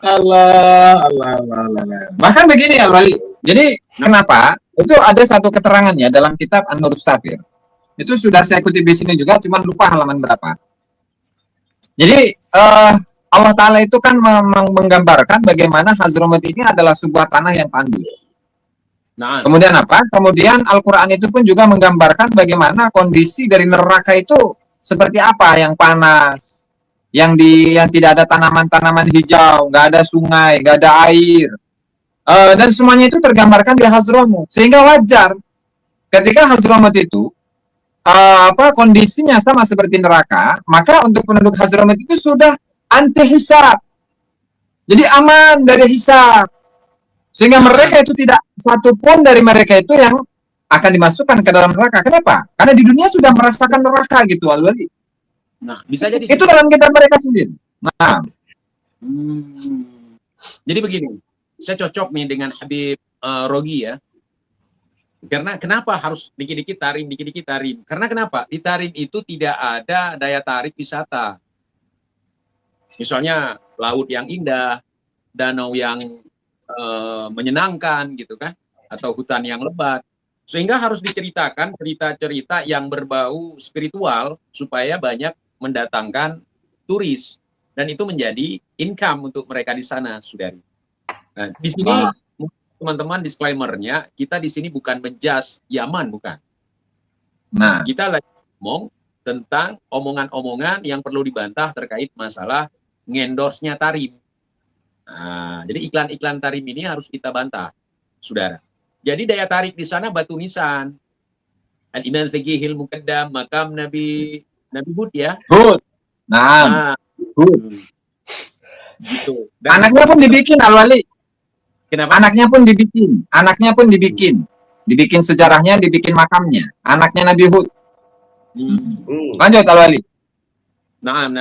Allah. Bahkan begini Al-Wali. Jadi kenapa? Itu ada satu keterangannya dalam kitab An-Nur Safir. Itu sudah saya kutip di sini juga, cuman lupa halaman berapa. Jadi Allah Ta'ala itu kan menggambarkan bagaimana Hadramut ini adalah sebuah tanah yang tandus. Nah. Kemudian apa? Kemudian Al-Quran itu pun juga menggambarkan bagaimana kondisi dari neraka itu seperti apa, yang panas, yang tidak ada tanaman-tanaman hijau, nggak ada sungai, nggak ada air, dan semuanya itu tergambarkan di Hadramut. Sehingga wajar ketika Hadramut itu kondisinya sama seperti neraka, maka untuk penduduk Hadramut itu sudah anti hisab. Jadi aman dari hisab. Sehingga mereka itu tidak satupun dari mereka itu yang akan dimasukkan ke dalam neraka. Kenapa? Karena di dunia sudah merasakan neraka gitu, Al-Wali. Nah, bisa jadi itu dalam kitab mereka sendiri. Nah. Jadi begini, saya cocok nih dengan Habib Rogi ya. Karena kenapa harus dikit-dikit tarim? Karena kenapa? Di tarim itu tidak ada daya tarik wisata. Misalnya laut yang indah, danau yang menyenangkan gitu kan, atau hutan yang lebat. Sehingga harus diceritakan cerita-cerita yang berbau spiritual supaya banyak mendatangkan turis, dan itu menjadi income untuk mereka di sana, saudari. Nah, di sini teman-teman disclaimer-nya, kita di sini bukan menjas Yaman, bukan. Nah, kita lagi ngomong tentang omongan-omongan yang perlu dibantah terkait masalah ngendorse-nya tarim. Nah, jadi iklan-iklan tarim ini harus kita bantah, saudara. Jadi daya tarik di sana batu nisan. Al-Imam Fiqihil Muqaddam, makam Nabi Hud ya. Hud. Nah, Hud. Gitu. Anaknya pun dibikin, Al-Wali. Kenapa? Anaknya pun dibikin. Dibikin sejarahnya, dibikin makamnya. Anaknya Nabi Hud. Lanjut, Al-Wali. Nah.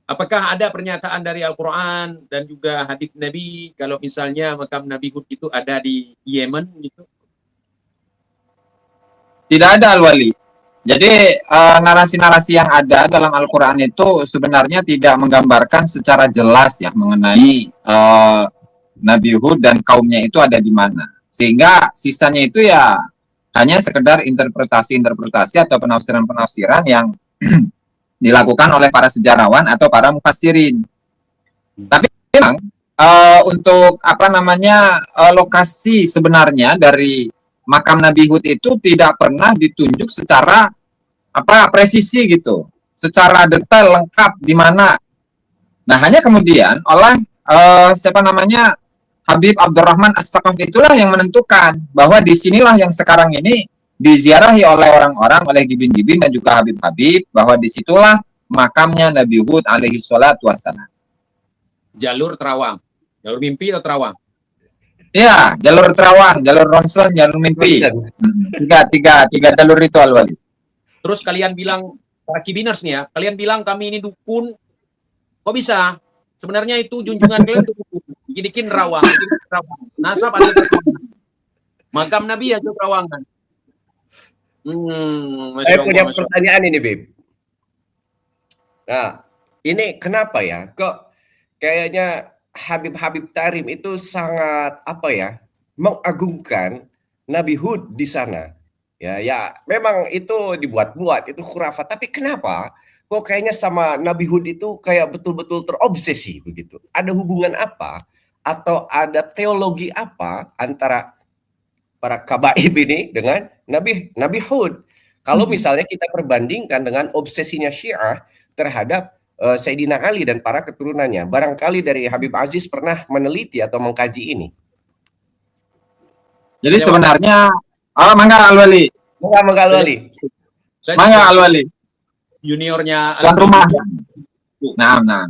Apakah ada pernyataan dari Al-Quran dan juga hadis Nabi kalau misalnya makam Nabi Hud itu ada di Yemen gitu? Tidak ada, Al-Wali. Jadi narasi-narasi yang ada dalam Al-Quran itu sebenarnya tidak menggambarkan secara jelas ya mengenai Nabi Hud dan kaumnya itu ada di mana. Sehingga sisanya itu ya hanya sekedar interpretasi atau penafsiran-penafsiran yang dilakukan oleh para sejarawan atau para mufassirin. Tapi memang untuk lokasi sebenarnya dari makam Nabi Hud itu tidak pernah ditunjuk secara presisi gitu. secara detail lengkap di mana. Nah, hanya kemudian oleh siapa namanya Habib Abdurrahman As-Saqaf itulah yang menentukan bahwa disinilah yang sekarang ini diziarahi oleh orang-orang, oleh gibin-gibin dan juga Habib-Habib, bahwa disitulah makamnya Nabi Hud alaihi salatu wassalam. Jalur Terawang, jalur mimpi atau Terawang? Iya, jalur Terawang, jalur Ronsen, jalur mimpi. Tiga jalur itu Al-Wali. Terus kalian bilang, para kibiners nih ya, kalian bilang kami ini dukun, kok bisa? Sebenarnya itu junjungan kalian untuk bikin Terawang, nasab ada Terawang. Makam Nabi ya Terawangan. Saya punya pertanyaan ini, Bib. Nah, ini kenapa ya? Kok kayaknya Habib Tarim itu sangat mengagungkan Nabi Hud di sana. Ya, memang itu dibuat-buat, itu khurafat. Tapi kenapa? Kok kayaknya sama Nabi Hud itu kayak betul-betul terobsesi begitu? Ada hubungan apa? Atau ada teologi apa antara para kabaib ini dengan Nabi Hud? Kalau misalnya kita perbandingkan dengan obsesinya Syiah terhadap Sayyidina Ali dan para keturunannya, barangkali dari Habib Aziz pernah meneliti atau mengkaji ini. Jadi sebenarnya, mangga Al-Wali. Mangga Al-Wali. Mangga Al-Wali. Juniornya tuan rumah. Nah.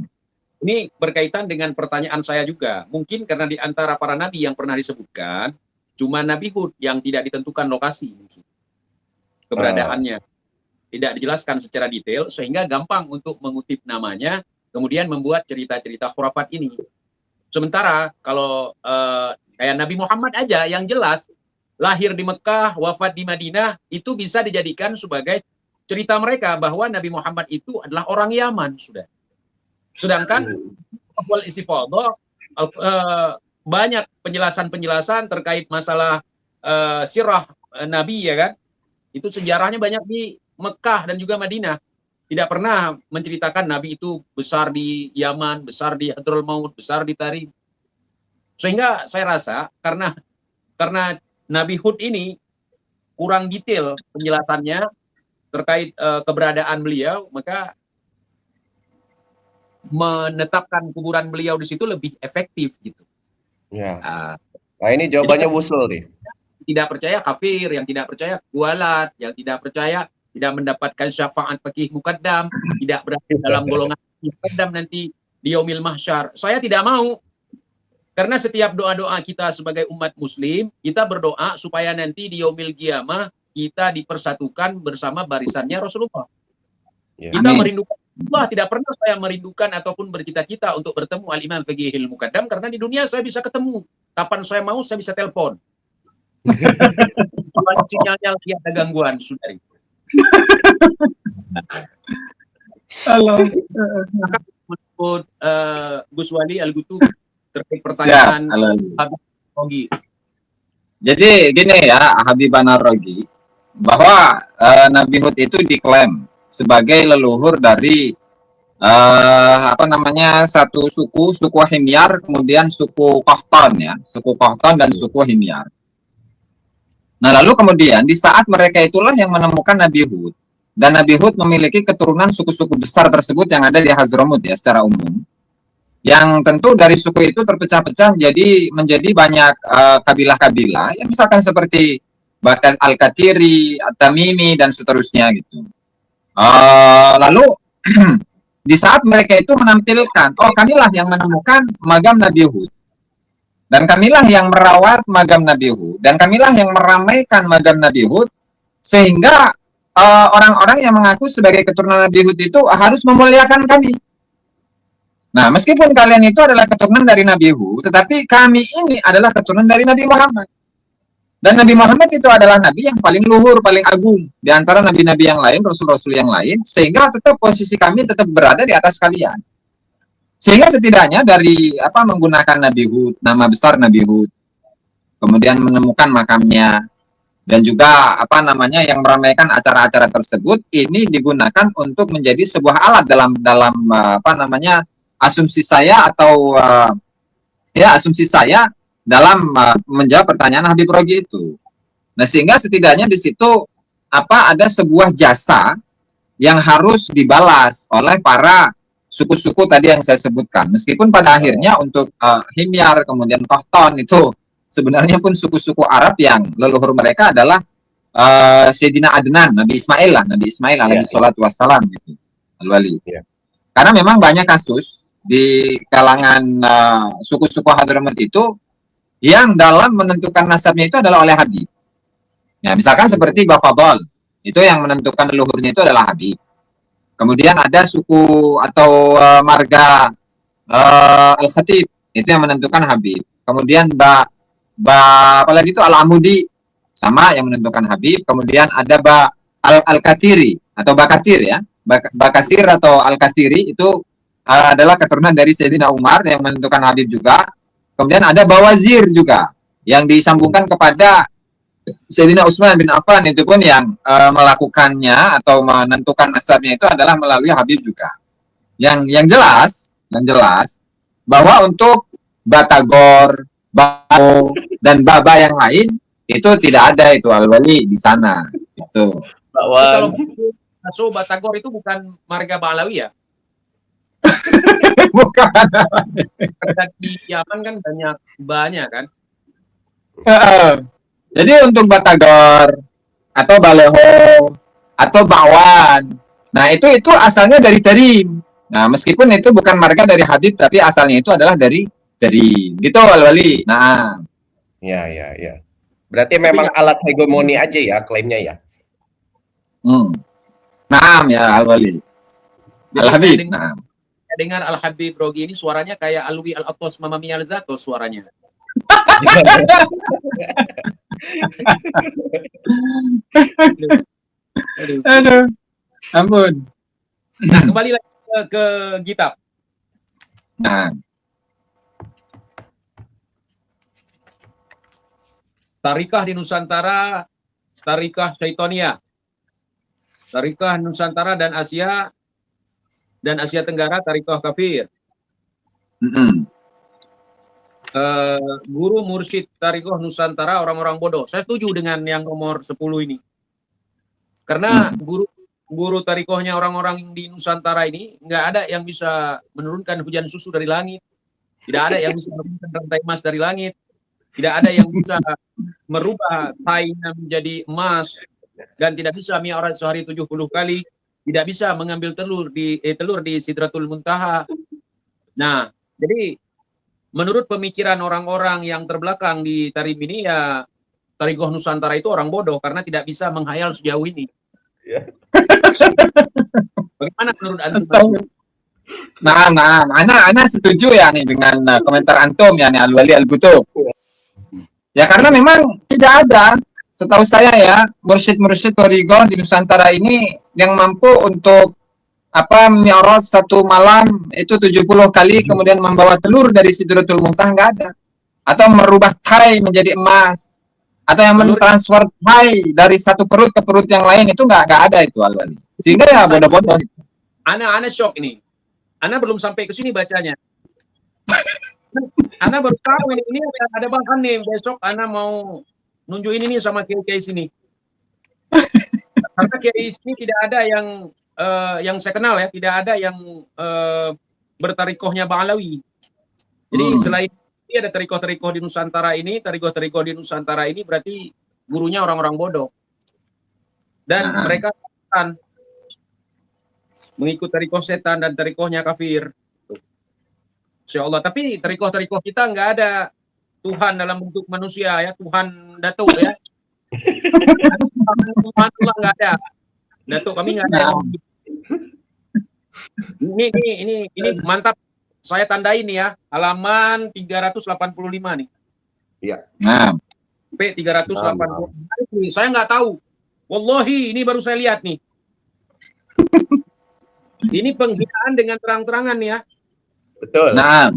Ini berkaitan dengan pertanyaan saya juga. Mungkin karena di antara para nabi yang pernah disebutkan, cuma Nabi Hud yang tidak ditentukan lokasi mungkin keberadaannya. Tidak dijelaskan secara detail sehingga gampang untuk mengutip namanya, kemudian membuat cerita-cerita khurafat ini. Sementara kalau kayak Nabi Muhammad aja yang jelas lahir di Mekah, wafat di Madinah, itu bisa dijadikan sebagai cerita mereka bahwa Nabi Muhammad itu adalah orang Yaman sudah. Sedangkan awal istifadhah banyak penjelasan-penjelasan terkait masalah sirah Nabi ya kan. Itu sejarahnya banyak di Mekah dan juga Madinah. Tidak pernah menceritakan Nabi itu besar di Yaman, besar di Hadraul Maut, besar di Tarim. Sehingga saya rasa karena Nabi Hud ini kurang detail penjelasannya terkait keberadaan beliau, maka menetapkan kuburan beliau di situ lebih efektif gitu. Ya. Nah ini jawabannya wusul nih. Tidak percaya kafir, yang tidak percaya kualat, yang tidak percaya tidak mendapatkan syafaat fakih mukaddam, tidak berada dalam golongan mukaddam nanti di yaumil mahsyar. Saya tidak mau. Karena setiap doa-doa kita sebagai umat muslim, kita berdoa supaya nanti di yaumil qiyamah kita dipersatukan bersama barisannya Rasulullah. Ya. Kita merindukan Allah, tidak pernah saya merindukan ataupun bercita-cita untuk bertemu al-imam fakihil mukaddam karena di dunia saya bisa ketemu. Kapan saya mau saya bisa telepon. Cuma sinyalnya lagi ada gangguan, saudari. Halo. Menurut Gus Wali Al-Gutub terkait pertanyaan Habib Rogi. Jadi gini ya, Habibana Rogi, bahwa Nabi Hud itu diklaim sebagai leluhur dari satu suku Himyar, kemudian suku Qahtan ya, suku Qahtan dan suku Himyar. Nah, lalu kemudian di saat mereka itulah yang menemukan Nabi Hud, dan Nabi Hud memiliki keturunan suku-suku besar tersebut yang ada di Hadramut ya secara umum, yang tentu dari suku itu terpecah-pecah menjadi banyak kabilah-kabilah, yang misalkan seperti bahkan Al-Katiri, At-Tamimi dan seterusnya gitu. Lalu di saat mereka itu menampilkan, kamilah yang menemukan magam Nabi Hud, dan kamilah yang merawat magam Nabi Hud, dan kamilah yang meramaikan magam Nabi Hud, sehingga orang-orang yang mengaku sebagai keturunan Nabi Hud itu harus memuliakan kami. Nah, meskipun kalian itu adalah keturunan dari Nabi Hud, tetapi kami ini adalah keturunan dari Nabi Muhammad. Dan Nabi Muhammad itu adalah Nabi yang paling luhur, paling agung di antara Nabi-Nabi yang lain, Rasul-Rasul yang lain, sehingga tetap posisi kami tetap berada di atas kalian. Sehingga setidaknya dari menggunakan Nabi Hud, nama besar Nabi Hud, kemudian menemukan makamnya, dan juga yang meramaikan acara-acara tersebut, ini digunakan untuk menjadi sebuah alat dalam asumsi saya atau asumsi saya dalam menjawab pertanyaan Habib Rogi itu. Nah, sehingga setidaknya di situ ada sebuah jasa yang harus dibalas oleh para suku-suku tadi yang saya sebutkan. Meskipun pada akhirnya untuk Himyar kemudian Kohton itu sebenarnya pun suku-suku Arab yang leluhur mereka adalah Sayyidina Adnan, Nabi Ismail lah, Nabi Ismail alaihi salatu wassalam gitu, Al-Wali. Karena memang banyak kasus di kalangan suku-suku Hadramaut itu yang dalam menentukan nasabnya itu adalah oleh Habib. Ya, misalkan seperti Bafadol, itu yang menentukan leluhurnya itu adalah Habib. Kemudian ada suku atau marga Al-Khatib, itu yang menentukan Habib. Kemudian apalagi itu Al-Amudi, sama yang menentukan Habib. Kemudian ada Al-Kathiri atau Bakatir ya. Bakatir atau Al-Kathiri itu adalah keturunan dari Sayyidina Umar yang menentukan Habib juga. Kemudian ada Bawazir juga yang disambungkan kepada Sayyidina Utsman bin Affan, itu pun yang melakukannya atau menentukan nasabnya itu adalah melalui Habib juga. Yang jelas bahwa untuk Batagor, Bau dan Baba yang lain itu tidak ada itu Al-Wali di sana. Itu. Kalau so Batagor itu bukan marga Balawi ya? Bukan. Karena di Yaman kan banyak kan. Jadi untuk Batagor atau Baleho atau Bakwan, nah itu asalnya dari Tarim. Nah meskipun itu bukan marga dari Habib, tapi asalnya itu adalah dari gitu Al-Wali. Nah, ya. Berarti memang alat hegemoni aja ya klaimnya ya. Nah ya Al-Wali. Al-Habib. Nah. Dengar Al-Habib Rogi ini suaranya kayak Alwi Al-Atos Mama Mia Al-Zato suaranya. Aduh, ampun. Nah, kembali lagi ke kitab. Nah, Tarikah di Nusantara, Tarikah Syaitonia, Tarikah Nusantara dan Asia Tenggara, Tarikah Kafir. Guru Mursyid Tarikah Nusantara orang-orang bodoh. Saya setuju dengan yang nomor 10 ini. Karena guru tarikohnya orang-orang di Nusantara ini nggak ada yang bisa menurunkan hujan susu dari langit. Tidak ada yang bisa menurunkan rantai emas dari langit. Tidak ada yang bisa merubah tainya menjadi emas. Dan tidak bisa mi'raj sehari 70 kali. Tidak bisa mengambil telur di Sidratul Muntaha. Nah, jadi menurut pemikiran orang-orang yang terbelakang di Tarim ini ya Tarikoh Nusantara itu orang bodoh karena tidak bisa menghayal sejauh ini. Bagaimana menurut antum? Nah, Ana setuju ya nih dengan komentar antum ya nih Al-Wali Al-Butub. Ya karena memang tidak ada, setahu saya ya, mursyid Tarikoh di Nusantara ini yang mampu untuk mi'raj satu malam itu 70 kali kemudian membawa telur dari Sidratul Muntaha, nggak ada. Atau merubah thai menjadi emas, atau yang mentransfer thai dari satu perut ke perut yang lain, itu nggak ada itu Al-Wali. Sehingga ya bodoh-bodoh. Ana shock ini. Ana belum sampai ke sini bacanya. Ana baru tahu ini ada bahan nih, besok Ana mau nunjukin ini sama kiai sini. Karena kiai sini tidak ada yang saya kenal ya, tidak ada yang bertarikohnya Ba'alawi. Jadi selain ini ada tarikoh-tarikoh di Nusantara ini, tarikoh-tarikoh di Nusantara ini berarti gurunya orang-orang bodoh. Dan mereka mengikut tarikoh setan dan tarikohnya kafir. Insya Allah. Tapi tarikoh-tarikoh kita nggak ada Tuhan dalam bentuk manusia ya, Tuhan Datuk ya. Tuhan Allah nggak ada. Datuk kami nggak ada. Ini mantap. Saya tandain nih ya, halaman 385 nih. Iya. Nah. P385. Saya nggak tahu. Wallahi, ini baru saya lihat nih. Ini penghinaan dengan terang-terangan nih ya. Betul. Nah.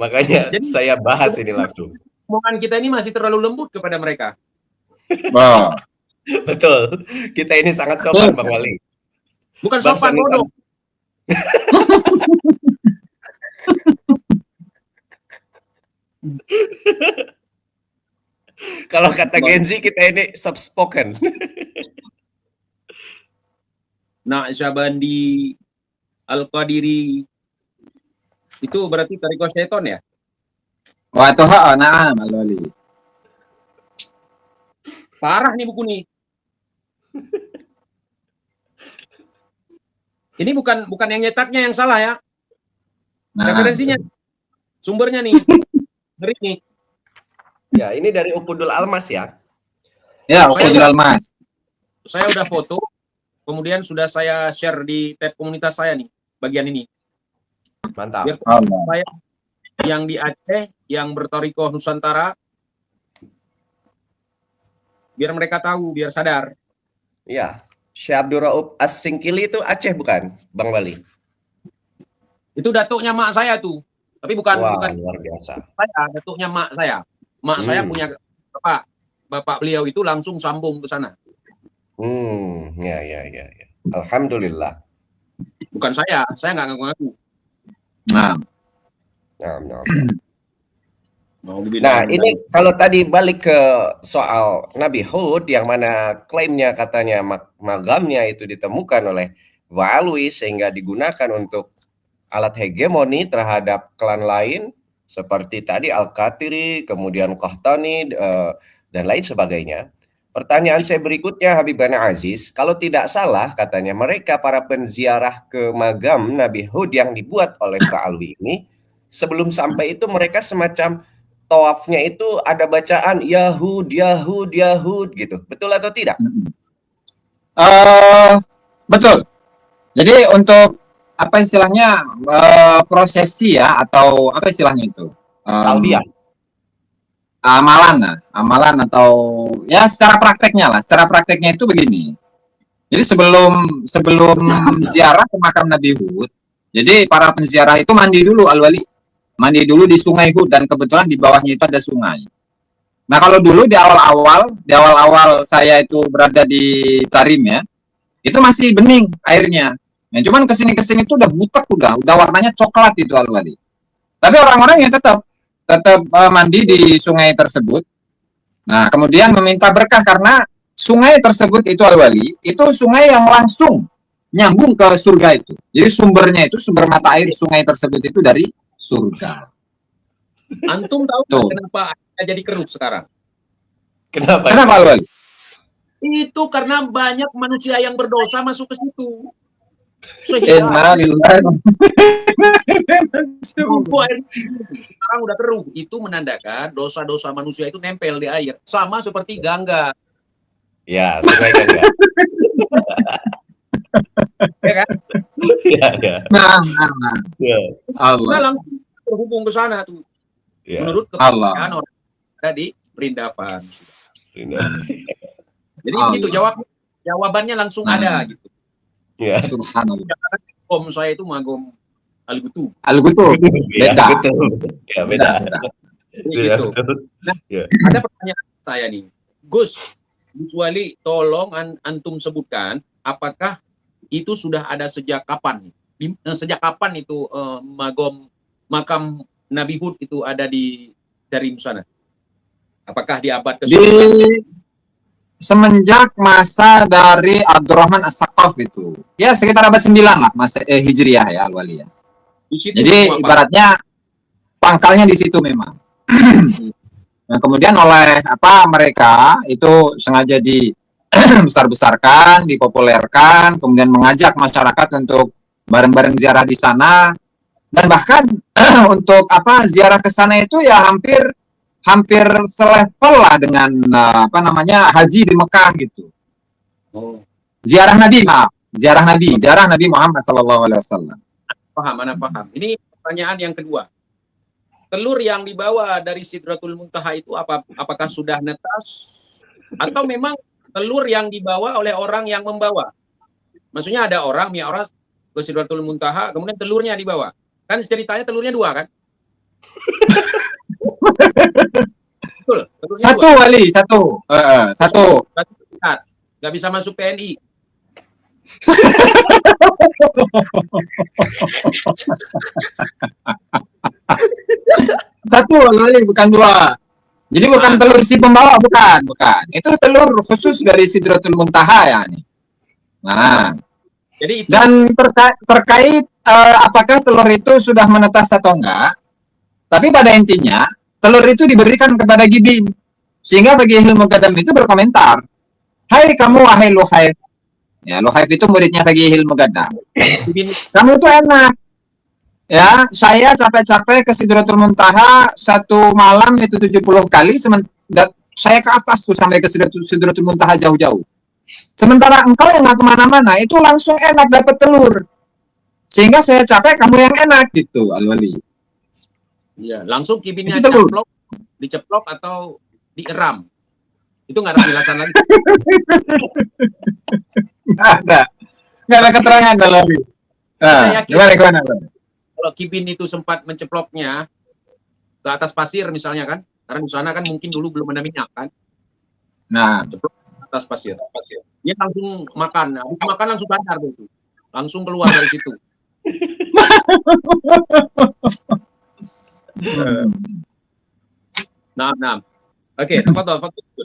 Makanya jadi, saya bahas ini langsung. Omongan kita ini masih terlalu lembut kepada mereka. Betul. Kita ini sangat sopan, Bang Wali. Bukan sopan, bodoh. Kalau kata Genzi kita ini soft spoken. Naqsyabandi, Al-Qadiri. Itu berarti Thariqah Syaiton ya? Wa tuha, na'am Al-Wali. Parah nih buku nih. Ini bukan yang nyetaknya yang salah ya. Nah, Referensinya, sumbernya nih. Ngeri nih. Ya, ini dari Uqudul Almas ya. ya, Uqudul Almas. Saya udah foto, kemudian sudah saya share di tab komunitas saya nih, bagian ini. Mantap. Biar saya yang di Aceh, yang berthariqah Nusantara, biar mereka tahu, biar sadar. Iya. Syekh Abdul Rauf As-Singkili itu Aceh bukan, Bang Wali? Itu datuknya mak saya tuh. Tapi bukan Wah, bukan luar biasa. saya, datuknya mak saya. Mak saya punya bapak beliau itu langsung sambung ke sana. Ya. Alhamdulillah. Bukan saya nggak ngaku-ngaku. Nah, Nah, ini kalau tadi balik ke soal Nabi Hud yang mana klaimnya katanya magamnya itu ditemukan oleh Wa'alwi sehingga digunakan untuk alat hegemoni terhadap klan lain seperti tadi Al-Qatiri, kemudian Qahtani dan lain sebagainya. Pertanyaan saya berikutnya Habibana Aziz, kalau tidak salah katanya mereka para penziarah ke magam Nabi Hud yang dibuat oleh Wa'alwi ini sebelum sampai itu mereka semacam tawafnya itu ada bacaan Yahud gitu. Betul atau tidak? Betul. Jadi untuk apa istilahnya prosesi ya atau apa istilahnya itu? Talbiyah. Amalan atau ya secara prakteknya itu begini. Jadi sebelum ziarah ke makam Nabi Hud, jadi para penziarah itu mandi dulu Al-Wali. Mandi dulu di sungai Hud dan kebetulan di bawahnya itu ada sungai. Nah kalau dulu di awal-awal saya itu berada di Tarim ya, itu masih bening airnya. Nah, cuman kesini itu udah butek, udah warnanya coklat itu Al-Wali. Tapi orang-orang yang tetap mandi di sungai tersebut. Nah kemudian meminta berkah karena sungai tersebut itu Al-Wali, itu sungai yang langsung nyambung ke surga itu. Jadi sumber mata air sungai tersebut itu dari surga. Antum tahu kenapa jadi keruh sekarang? Kenapa Al-Wali? Itu karena banyak manusia yang berdosa masuk ke situ. Sekarang udah keruh. Itu menandakan dosa-dosa manusia itu nempel di air. Sama seperti Gangga. Ya, sungai Gangga. Ya kan? Ya. Allah. Nah, langsung terhubung ke sana tuh. Ya. Menurut kepercayaan orang ada di Perindavan. Jadi gitu jawabannya langsung ada gitu. Ya. Subhanallah. Om saya itu magom Al-Gutub. Beda. Ya, beda. Gitu. Nah, ada pertanyaan saya nih. Gus Wali, tolong antum sebutkan apakah itu sudah ada sejak kapan? Sejak kapan itu makam Nabi Hud itu ada di Tarim sana? Apakah di abad ke-9? Semenjak masa dari Abdurrahman As-Saqaf itu. Ya sekitar abad 9 lah masa Hijriah ya Al-Wali ya. Jadi ibaratnya pangkalnya di situ memang. Nah, kemudian oleh mereka itu sengaja dibesar-besarkan, dipopulerkan, kemudian mengajak masyarakat untuk bareng-bareng ziarah di sana, dan bahkan untuk ziarah ke sana itu ya hampir selevel lah dengan haji di Mekah gitu. Ziarah Nabi Muhammad SAW. Paham. Ini pertanyaan yang kedua. Telur yang dibawa dari Sidratul Muntaha itu apakah sudah netas atau memang telur yang dibawa oleh orang yang membawa? Maksudnya ada orang ke Sidratul Muntaha kemudian telurnya dibawa. Kan ceritanya telurnya 2 kan? Betul, satu dua. Wali, satu. Nggak bisa masuk TNI. Satu Wali, bukan 2. Jadi bukan telur si pembawa, bukan. Itu telur khusus dari Sidratul Muntaha ya nih. Nah, Jadi itu Dan terkait apakah telur itu sudah menetas atau enggak, tapi pada intinya telur itu diberikan kepada Gibin, sehingga bagi ilmu Gadam itu berkomentar, hai kamu wahai Luhaif, ya Luhaif itu muridnya bagi ilmu Gadam, kamu itu enak, ya saya capek-capek ke Sidratul Muntaha satu malam itu 70 kali, saya ke atas tuh sampai ke Sidratul Muntaha jauh-jauh. Sementara engkau yang nggak kemana-mana itu langsung enak dapat telur, sehingga saya capek kamu yang enak gitu Al-Wali. Iya, langsung kibinnya caplok, diceplok atau dieram. Itu nggak ada penjelasan lagi. Nggak ada keterangan Al-Wali. Saya yakin gimana? Kalau kibin itu sempat menceploknya ke atas pasir misalnya kan, karena di sana kan mungkin dulu belum ada minyak kan. Nah, ceplok atas pasir. Dia langsung makan. Habis makan langsung sadar tuh. Langsung keluar dari situ. Nah. Oke,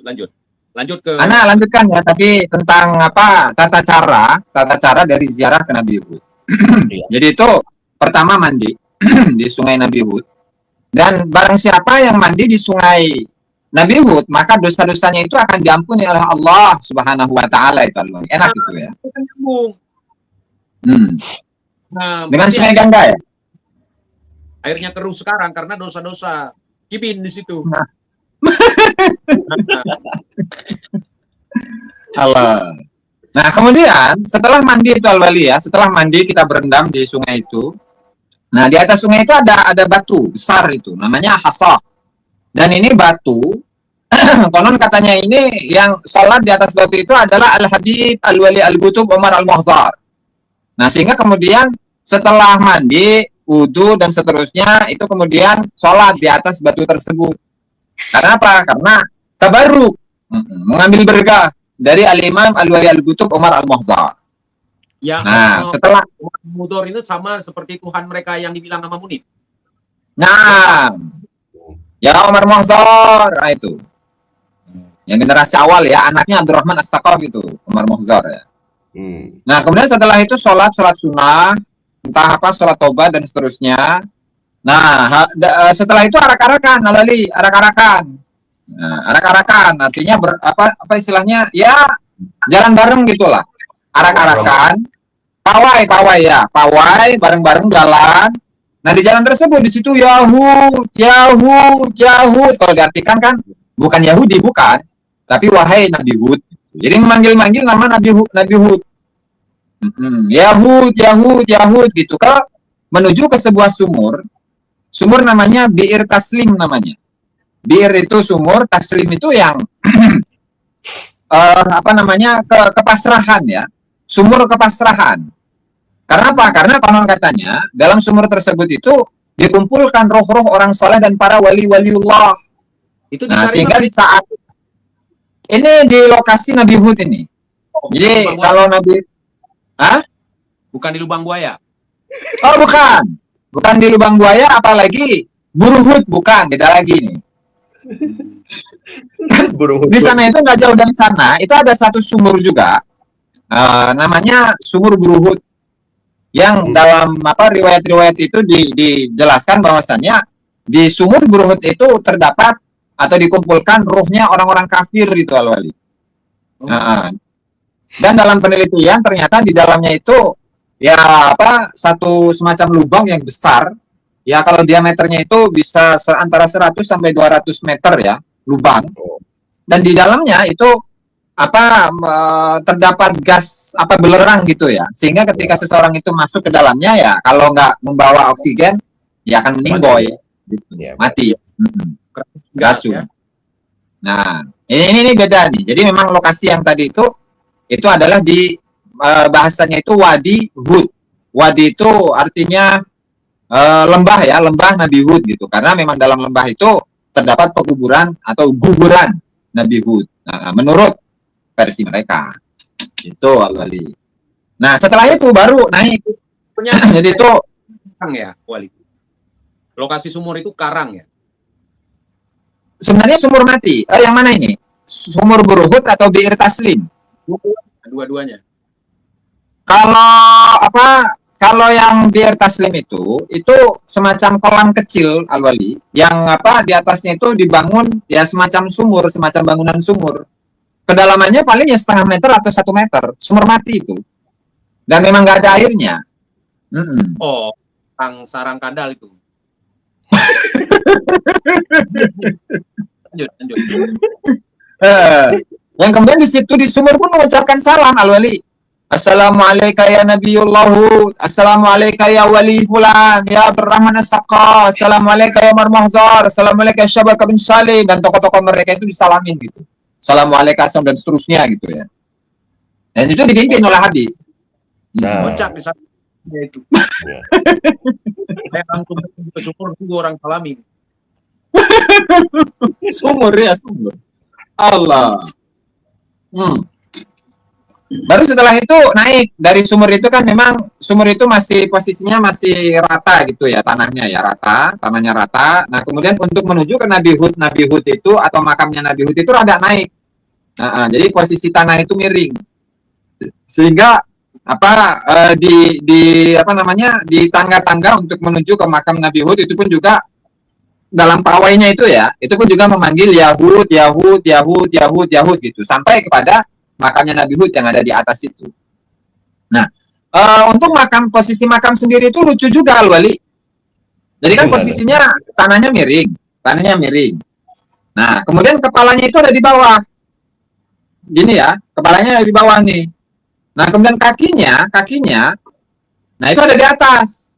lanjut. Lanjut ke lanjutkan ya, tapi tentang apa tata cara dari ziarah ke Nabi Hud. Jadi itu pertama mandi di sungai Nabi Hud. Dan barang siapa yang mandi di sungai Nabi Hud, maka dosa-dosanya itu akan diampuni oleh Allah Subhanahu wa taala itu Allah. Enak itu ya. Nah, dengan sungai Gangga ya. Airnya keruh sekarang karena dosa-dosa kibin di situ. Allah. Nah, kemudian setelah mandi itu Al-Wali ya, setelah mandi kita berendam di sungai itu. Nah, di atas sungai itu ada batu besar itu, namanya hasah. Dan ini batu, konon katanya ini yang sholat di atas batu itu adalah Al-Habib Al-Wali Al-Qutub Umar Al-Muhzar. Nah, sehingga kemudian setelah mandi, wudu dan seterusnya itu kemudian sholat di atas batu tersebut. Karena apa? Karena tabarruk, mengambil berkah dari Al-Imam Al-Wali Al-Qutub Umar Al-Muhzar. Ya, nah, setelah Mudor itu sama seperti Tuhan mereka yang dibilang sama Munib. Nah, ya Umar Muhzar itu. Yang generasi awal ya, anaknya Abdurrahman As-Saqaf itu, Umar Muhzar ya. Nah, kemudian setelah itu sholat sunnah, entah apa sholat tobat dan seterusnya. Nah, setelah itu arak-arakan, arak-arakan. Nah, arak-arakan artinya apa istilahnya? Ya, jalan bareng gitulah. Arak-arakan, pawai bareng-bareng jalan. Nah, di jalan tersebut di situ Yahud. Kalau diartikan kan bukan Yahudi, bukan, tapi wahai Nabi Hud. Jadi memanggil-manggil nama Nabi Hud. Yahud gitu. Kalau menuju ke sebuah sumur namanya Bi'ir Taslim namanya. Bi'ir itu sumur, Taslim itu yang kepasrahan ya. Sumur kepasrahan. Karena apa? Karena konon katanya dalam sumur tersebut itu dikumpulkan roh-roh orang soleh dan para wali-waliullah. Itu sehingga di saat ini di lokasi Nabi Hud ini. Jadi kalau Nabi bukan di lubang buaya. Oh, bukan di lubang buaya, apalagi Buruhud, bukan, beda lagi nih. Di sana itu nggak jauh dari sana, itu ada satu sumur juga. Namanya sumur Buruhud, yang dalam riwayat-riwayat itu dijelaskan bahwasannya di sumur Buruhud itu terdapat atau dikumpulkan ruhnya orang-orang kafir itu Al-Wali. Dan dalam penelitian ternyata di dalamnya itu ya satu semacam lubang yang besar. Ya kalau diameternya itu bisa antara 100 sampai 200 meter ya lubang. Dan di dalamnya itu terdapat gas belerang gitu ya, sehingga ketika seseorang itu masuk ke dalamnya ya kalau nggak membawa oksigen ya akan meninggoy gitu. Mati. Racun. Nah ini beda nih. Jadi memang lokasi yang tadi itu adalah di bahasanya itu Wadi Hud. Wadi itu artinya lembah ya, lembah Nabi Hud gitu, karena memang dalam lembah itu terdapat pekuburan atau guburan Nabi Hud. Nah, menurut versi mereka itu Al-Wali. Nah setelah itu baru naik. Jadi itu karang ya Wali. Lokasi sumur itu karang ya. Sebenarnya sumur mati. Yang mana ini? Sumur Buruhud atau Bi'ir Taslim? Dua-duanya. Kalau apa? Kalau yang Bir Taslim itu semacam kolam kecil Al-Wali, yang apa di atasnya itu dibangun ya semacam sumur, semacam bangunan sumur. Kedalamannya paling ya 0,5 meter atau 1 meter, sumur mati itu. Dan memang nggak ada airnya. Oh, sarang kadal itu. Lanjut. Yang kemudian di situ di sumur pun mengucapkan salam Al-Wali. Assalamualaikum ya Nabiyullahu, Assalamualaikum ya wali fulan, ya Abdurrahman As-Saqqa, Assalamualaikum ya Umar Mahzar, Assalamualaikum ya Syabak bin Salim, dan tokoh-tokoh mereka itu disalamin gitu. Assalamualaikum dan seterusnya gitu ya. Dan itu dipimpin oleh Habib. Kocak di sana itu. Saya langsung ke sumur tunggu orang salamin. Sumur ya, sumur. Allah. Baru setelah itu naik dari sumur itu kan memang sumur itu masih posisinya masih rata gitu ya, tanahnya ya rata, tanahnya rata. Nah kemudian untuk menuju ke Nabi Hud itu atau makamnya Nabi Hud itu rada naik. Jadi posisi tanah itu miring sehingga di tangga-tangga untuk menuju ke makam Nabi Hud itu pun juga dalam pawainya itu ya, itu pun juga memanggil Yahud gitu sampai kepada makamnya Nabi Hud yang ada di atas itu. Nah, untuk posisi makam sendiri itu lucu juga Al-Wali. Jadi kan posisinya tanahnya miring. Nah, kemudian kepalanya itu ada di bawah. Gini ya, kepalanya ada di bawah nih. Nah, kemudian kakinya, nah itu ada di atas.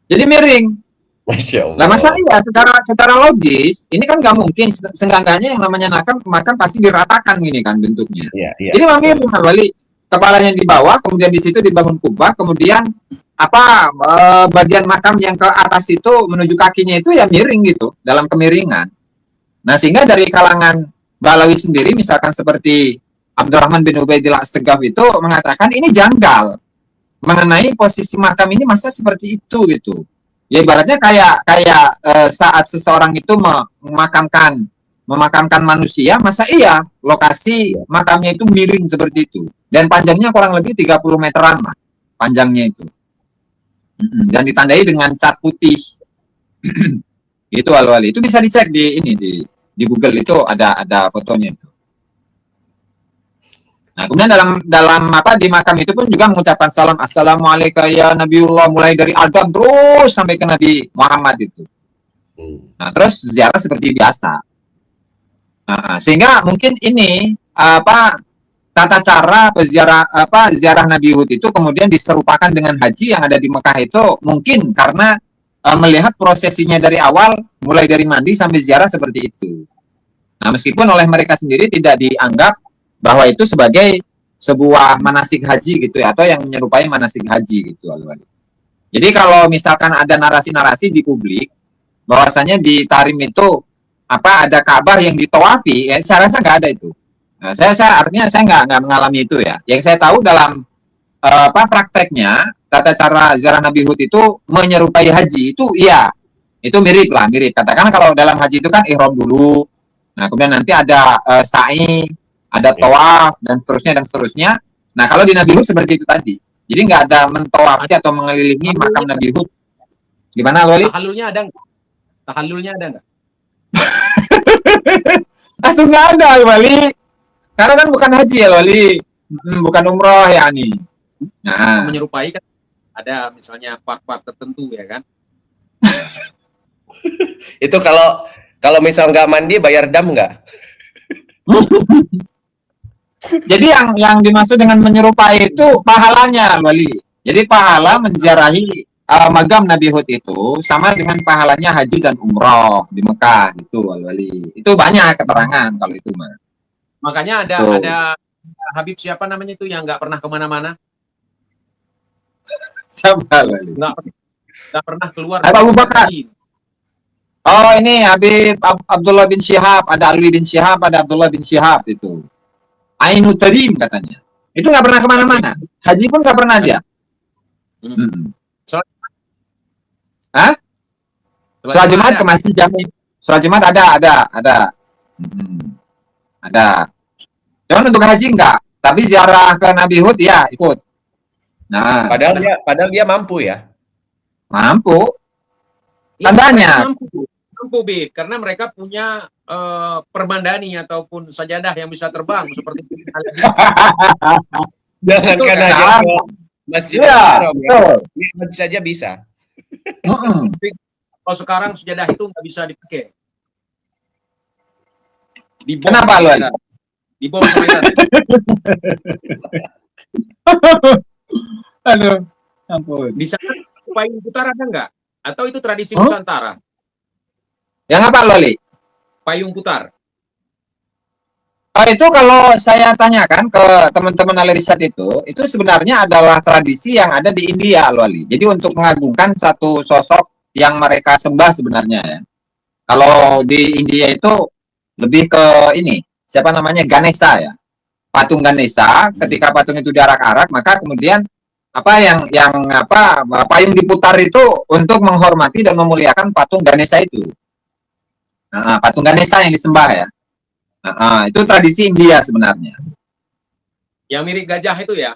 Jadi miring. Masya Allah. Nah, masalahnya secara logis, ini kan nggak mungkin. Seenggaknya yang namanya makam pasti diratakan gini kan bentuknya. Jadi miring Al-Wali. Kepalanya di bawah, kemudian di situ dibangun kubah, kemudian bagian makam yang ke atas itu menuju kakinya itu ya miring gitu, dalam kemiringan. Nah, sehingga dari kalangan Balawi sendiri, misalkan seperti Abdurrahman bin Ubaidillah As-Segaf itu mengatakan ini janggal mengenai posisi makam ini, masa seperti itu gitu. Ya ibaratnya kayak saat seseorang itu memakamkan manusia, masa iya lokasi makamnya itu miring seperti itu. Dan panjangnya kurang lebih 30 meteran lah panjangnya itu. Dan ditandai dengan cat putih. Itu Al-Wali. Itu bisa dicek di Google, itu ada fotonya itu. Nah, kemudian dalam di makam itu pun juga mengucapkan salam Assalamualaikum ya Nabiullah, mulai dari Adam terus sampai ke Nabi Muhammad itu. Nah, terus ziarah seperti biasa. Sehingga mungkin ini tata cara ziarah Nabi Hud itu kemudian diserupakan dengan haji yang ada di Mekah itu mungkin karena melihat prosesinya dari awal mulai dari mandi sampai ziarah seperti itu. Nah, meskipun oleh mereka sendiri tidak dianggap bahwa itu sebagai sebuah manasik haji gitu ya, atau yang menyerupai manasik haji gitu. Jadi kalau misalkan ada narasi-narasi di publik bahwasanya di Tarim itu ada Ka'bah yang ditawafi, ya saya rasa nggak ada itu. Nah, artinya saya nggak mengalami itu ya. Yang saya tahu dalam prakteknya tata cara ziarah Nabi Hud itu menyerupai haji itu iya, itu mirip. Katakanlah kalau dalam haji itu kan ihram dulu, nah kemudian nanti ada sa'i, ada tawaf dan seterusnya. Nah kalau di Nabi Hud seperti itu tadi, jadi nggak ada mentowafi atau mengelilingi makam Nabi Hud. Gimana Wali? Tahallulnya ada nggak? Itu nggak ada Wali, karena kan bukan haji ya Wali, bukan umroh ya nih. Nah, menyerupai kan ada misalnya part-part tertentu ya kan. Itu kalau misal nggak mandi bayar dam nggak? Jadi yang dimaksud dengan menyerupai itu pahalanya Wali. Jadi pahala menziarahi makam Nabi Hud itu sama dengan pahalanya haji dan umroh di Mekah itu Wali. Itu banyak keterangan kalau itu mah. Makanya ada Habib siapa namanya itu yang nggak pernah kemana-mana. Siapa Wali? Nggak pernah keluar. Abu Bakar. Oh ini Habib Abdullah bin Syihab, ada Alwi bin Syihab, ada Abdullah bin Syihab itu. Ainu Tarim katanya. Itu nggak pernah kemana-mana. Haji pun nggak pernah dia. Sholat Jumat ke Masjid Jami. Sholat Jumat ada. Ada. Cuman untuk haji enggak. Tapi ziarah ke Nabi Hud ya ikut. Nah, padahal dia mampu ya. Mampu. Ya, Tandanya. Mampu, Bib, karena mereka punya permandani ataupun sajadah yang bisa terbang seperti Jangankan kan? aja ke Masjidil Ya, Haram ya. betul. Mi'raj saja bisa. Kalau sekarang sajadah itu nggak bisa dipakai. Dibom Kenapa sama lu? Iran. Dibom sama Iran. Aduh, ampun. Di sana payung putar ada nggak? Atau itu tradisi Nusantara? Yang apa, Loli? Payung putar. Itu kalau saya tanyakan ke teman-teman ahli riset itu sebenarnya adalah tradisi yang ada di India, Loli. Jadi untuk mengagungkan satu sosok yang mereka sembah sebenarnya ya. Kalau di India itu lebih ke ini, siapa namanya, Ganesha ya. Patung Ganesha, ketika patung itu diarak-arak, maka kemudian payung diputar itu untuk menghormati dan memuliakan patung Ganesha itu. Nah, patung Ganesha yang disembah ya. Itu tradisi India sebenarnya. Yang mirip gajah itu ya?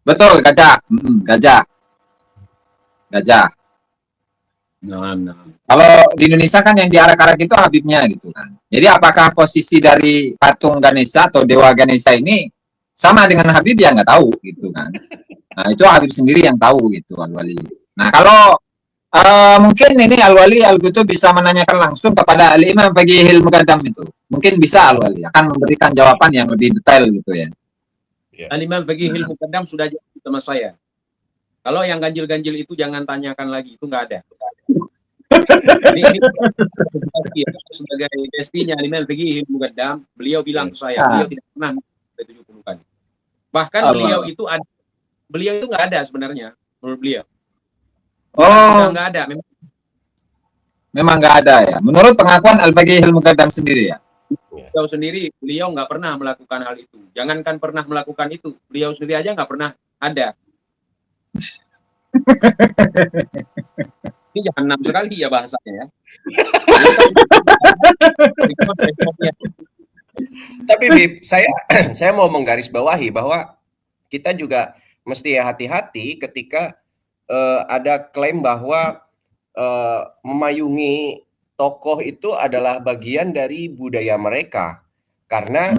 Betul, gajah. Gajah. Nah. Kalau di Indonesia kan yang diarak-arak itu Habibnya gitu kan. Jadi apakah posisi dari patung Ganesha atau Dewa Ganesha ini sama dengan Habib ya nggak tahu gitu kan. Nah itu Habib sendiri yang tahu gitu, Al-Wali. Nah kalau mungkin ini Al-Wali Al-Ghutub bisa menanyakan langsung kepada Al-Imam Faghihil Muqaddam itu. Mungkin bisa Al-Wali akan memberikan jawaban yang lebih detail gitu ya. Al-Imam Faghihil Muqaddam sudah jawab sama saya. Kalau yang ganjil-ganjil itu jangan tanyakan lagi, itu nggak ada. Ini sebagai bestinya Al-Imam Faghihil Muqaddam, beliau bilang ke saya, beliau tidak pernah 70 kali. Bahkan beliau itu nggak ada sebenarnya menurut beliau. Sudah nggak ada, memang nggak ada ya. Menurut pengakuan Al-Faghihil Muqaddam sendiri ya. Beliau nggak pernah melakukan hal itu. Jangankan pernah melakukan itu, beliau sendiri aja nggak pernah ada. Ini jahanam sekali ya bahasanya ya. Tapi Bib, saya mau menggarisbawahi bahwa kita juga mesti hati-hati ketika ada klaim bahwa memayungi tokoh itu adalah bagian dari budaya mereka. Karena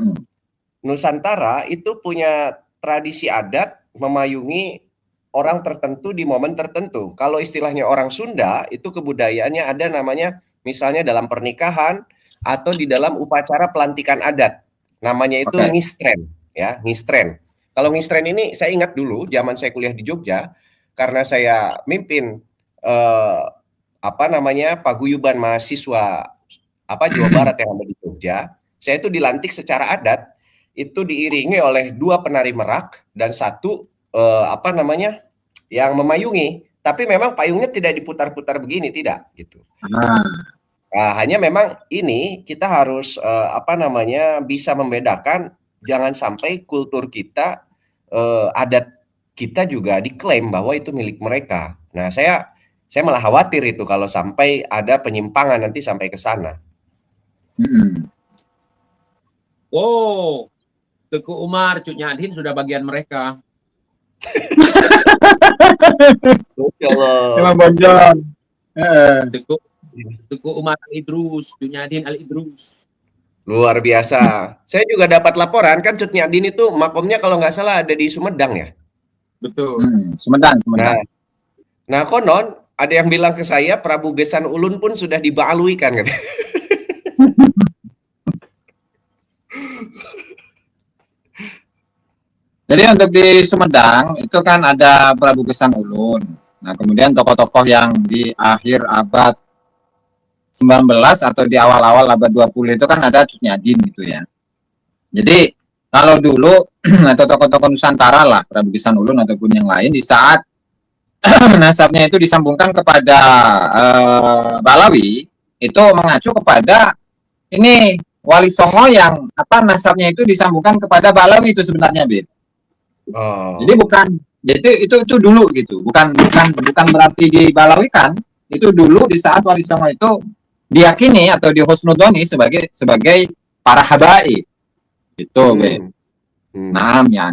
Nusantara itu punya tradisi adat memayungi orang tertentu di momen tertentu. Kalau istilahnya orang Sunda, itu kebudayaannya ada namanya misalnya dalam pernikahan atau di dalam upacara pelantikan adat. Namanya itu ngistren, ya, ngistren. Kalau ngistren ini saya ingat dulu zaman saya kuliah di Jogja, karena saya mimpin paguyuban mahasiswa Jawa Barat yang ada di Jogja. Saya itu dilantik secara adat, itu diiringi oleh 2 penari merak dan 1 yang memayungi, tapi memang payungnya tidak diputar-putar begini, tidak gitu. Nah, hanya memang ini kita harus bisa membedakan, jangan sampai kultur kita, adat kita juga diklaim bahwa itu milik mereka. Nah, saya malah khawatir itu kalau sampai ada penyimpangan nanti sampai ke sana. Teguh Umar, Cut Nyahdin sudah bagian mereka. Emang bonjol. Teguh Umar Al-Idrus, Cut Nyahdin Al-Idrus. Luar biasa. Saya juga dapat laporan kan Cut Nyahdin itu makomnya kalau nggak salah ada di Sumedang ya. Betul. Sumedang. Nah, konon ada yang bilang ke saya Prabu Gesan Ulun pun sudah dibaalui kan. Jadi untuk di Sumedang itu kan ada Prabu Gesan Ulun. Nah kemudian tokoh-tokoh yang di akhir abad 19 atau di awal-awal abad 20 itu kan ada Cut Nyahdin gitu ya. Jadi kalau dulu atau tokoh-tokoh Nusantara lah, Prabu Gesan Ulun ataupun yang lain, di saat nasabnya itu disambungkan kepada Balawi, itu mengacu kepada ini Wali Songo yang nasabnya itu disambungkan kepada Balawi itu sebenarnya, Bid. Jadi itu dulu gitu, bukan berarti dibalawikan. Itu dulu di saat Wali Songo itu diyakini atau dihusnudoni sebagai para habaib. Itu, Bid. Namanya.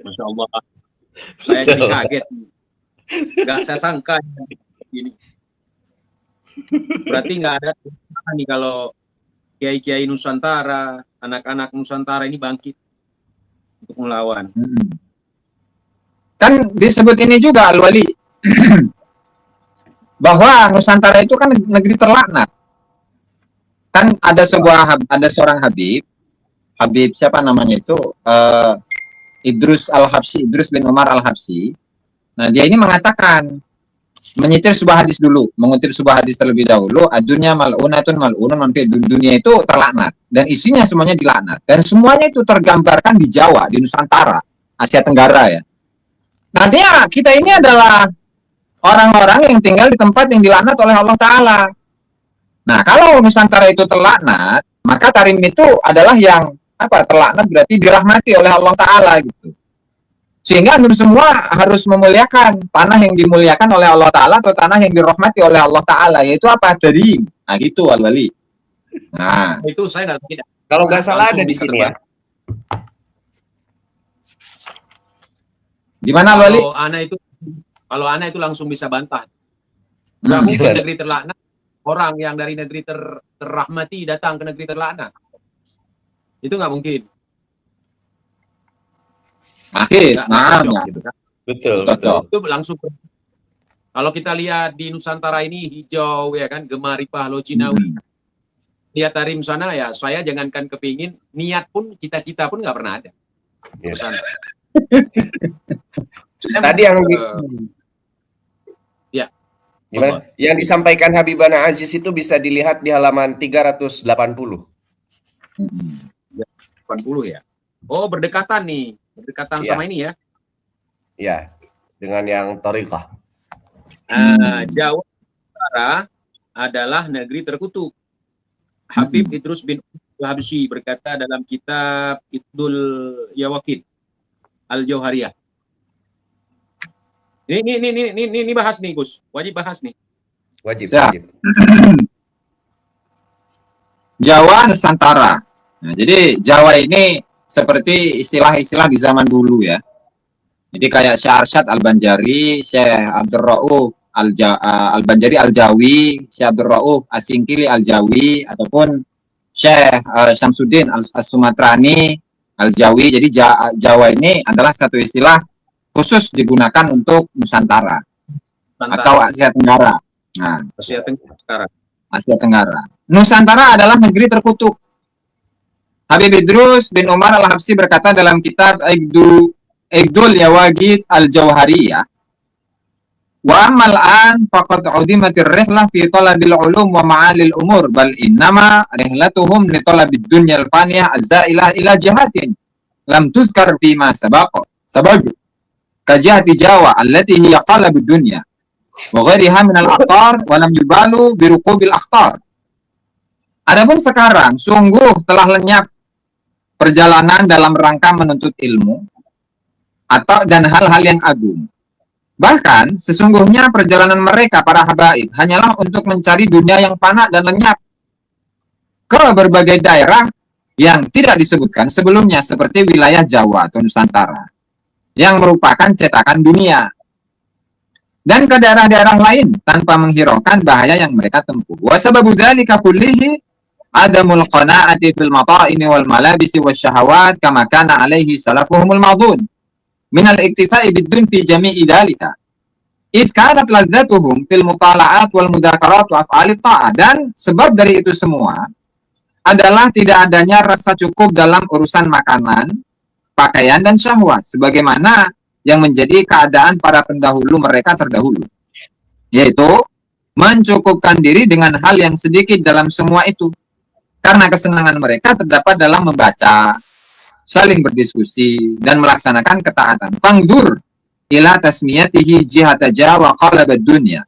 Masya Allah. Saya jadi kaget. Nggak saya sangka ini. Berarti nggak ada nih kalau kiai-kiai Nusantara, anak-anak Nusantara ini bangkit untuk melawan. Kan disebut ini juga Al-Wali bahwa Nusantara itu kan negeri terlaknat. Kan ada seorang Habib siapa namanya itu, Idrus bin Umar Al-Habsyi. Nah, dia ini mengatakan, mengutip sebuah hadis terlebih dahulu, adunya mal'unatun mal'unun man fi, dunia itu terlaknat dan isinya semuanya dilaknat, dan semuanya itu tergambarkan di Jawa, di Nusantara, Asia Tenggara ya. Nantinya kita ini adalah orang-orang yang tinggal di tempat yang dilaknat oleh Allah Ta'ala. Nah, kalau Nusantara itu terlaknat, maka Tarim itu adalah yang terlaknat, berarti dirahmati oleh Allah Ta'ala gitu. Sehingga antum semua harus memuliakan tanah yang dimuliakan oleh Allah Ta'ala atau tanah yang dirahmati oleh Allah Ta'ala, yaitu apa? Tarim. Nah gitu Al-Wali. Nah itu saya nggak tidak. Kalau nggak salah ada di sini ya. Gimana Al-Wali? Kalau Ana itu langsung bisa bantah. Nggak mungkin negeri terlaknat, orang yang dari negeri terrahmati datang ke negeri terlaknat. Itu nggak mungkin. Gitu kan? Betul. Itu langsung. Kalau kita lihat di Nusantara ini hijau ya kan, Gemaripah Lojinawi. Lihat Tarim sana ya, saya jangankan kepingin, niat pun, cita-cita pun nggak pernah ada. Yes. Tadi yang yang disampaikan Habibana Aziz itu bisa dilihat di halaman 380. 80 ya. Oh, berdekatan nih. Berdekatan sama ini ya. Iya, dengan yang Thariqah. Jawa Utara adalah negeri terkutuk. Habib Idrus bin Al-Habsyi berkata dalam kitab Idul Yawakid Al-Jauhariyah. Ini bahas nih Gus, wajib bahas nih. Wajib. Jawa Nusantara. Nah, jadi Jawa ini seperti istilah-istilah di zaman dulu ya. Jadi kayak Syekh Arsyad Al-Banjari, Syekh Abdul Rauf Al-Banjari Al-Jawi, Syekh Abdul Rauf As-Singkili Al-Jawi, ataupun Syekh Syamsuddin Al-Sumatrani Al-Jawi. Jadi Jawa ini adalah satu istilah khusus digunakan untuk Nusantara atau Asia Tenggara. Nah, Asia Tenggara. Nusantara adalah negeri terkutuk. Habib Idrus bin Umar Al-Habsyi berkata dalam kitab Igdul Yawagid Al-Jauhariyah, wa amal an faqad udimatir rihlah fi talabil ulum wa ma'alil umur bal innama rihlatuhum li talabid dunyal faniyah azailah ila jihatin lam tuzkar fi ma sabaqa kajihati Jawa allati hiya qalabud dunya wa ghairiha min al-aqtar wa lam yubalu biruqubil akhtar. Adapun sekarang sungguh telah lenyap perjalanan dalam rangka menuntut ilmu dan hal-hal yang agung. Bahkan sesungguhnya perjalanan mereka para habaib hanyalah untuk mencari dunia yang fana dan lenyap ke berbagai daerah yang tidak disebutkan sebelumnya seperti wilayah Jawa atau Nusantara yang merupakan cetakan dunia, dan ke daerah-daerah lain tanpa menghiraukan bahaya yang mereka tempuh. Wa sababu dzalika kullihi adamul qana'ati fil mata'imi wal malabisi wasyahawat kama kana alaihi salafuhumul madhun min al-iktifa'i bid-dun fi jami'i dzalika id kanat ladzatuhum fil mutala'at wal mudakarat wa af'alit ta'ah. Dan sebab dari itu semua adalah tidak adanya rasa cukup dalam urusan makanan, pakaian dan syahwat sebagaimana yang menjadi keadaan para pendahulu mereka terdahulu, yaitu mencukupkan diri dengan hal yang sedikit dalam semua itu, karena kesenangan mereka terdapat dalam membaca, saling berdiskusi, dan melaksanakan ketaatan. Fangdur ila tasmiyatihi jihata Jawa qalabad dunya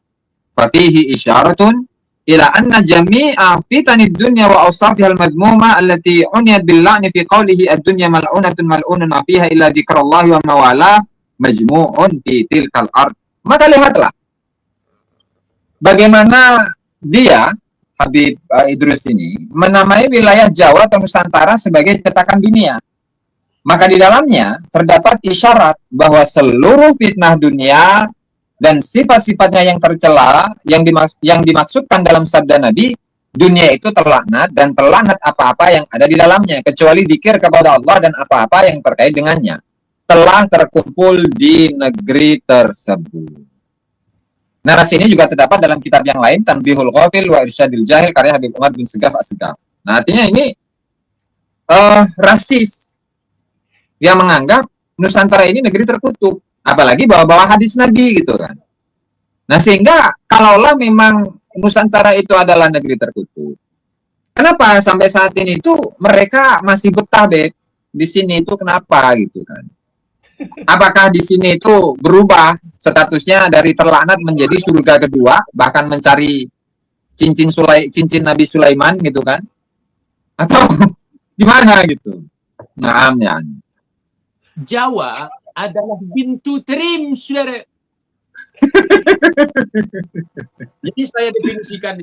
fa fihi isyaratun ila anna jami'a fitanid dunya wa awsafihal madmuma allati uniyat bil la'ni fi qawlihi ad-dunya mal'unatun mal'unun ma fiha illa dzikrallahi wa mawala majmu'un fi tilkal ard. Maka lihatlah bagaimana dia Habib Idrus ini menamai wilayah Jawa atau Nusantara sebagai cetakan dunia. Maka di dalamnya terdapat isyarat bahwa seluruh fitnah dunia dan sifat-sifatnya yang tercela, yang dimaksudkan dalam sabda Nabi, dunia itu terlaknat dan terlaknat apa-apa yang ada di dalamnya, kecuali zikir kepada Allah dan apa-apa yang terkait dengannya, telah terkumpul di negeri tersebut. Narasi ini juga terdapat dalam kitab yang lain, Tanbihul Ghafil wa Irsyadil Jahil, karya Habib Umar bin Segaf As-Segaf. Nah, artinya ini rasis yang menganggap Nusantara ini negeri terkutuk, apalagi bawa-bawa hadis Nabi gitu kan. Nah, sehingga kalaulah memang Nusantara itu adalah negeri terkutuk, kenapa sampai saat ini itu mereka masih betah di sini itu, kenapa gitu kan? Apakah di sini itu berubah statusnya dari terlaknat menjadi surga kedua, bahkan mencari cincin Nabi Sulaiman gitu kan? Atau gimana gitu? Nah, ya. Jawa adalah bintu trim, saudara. Jadi saya definisikan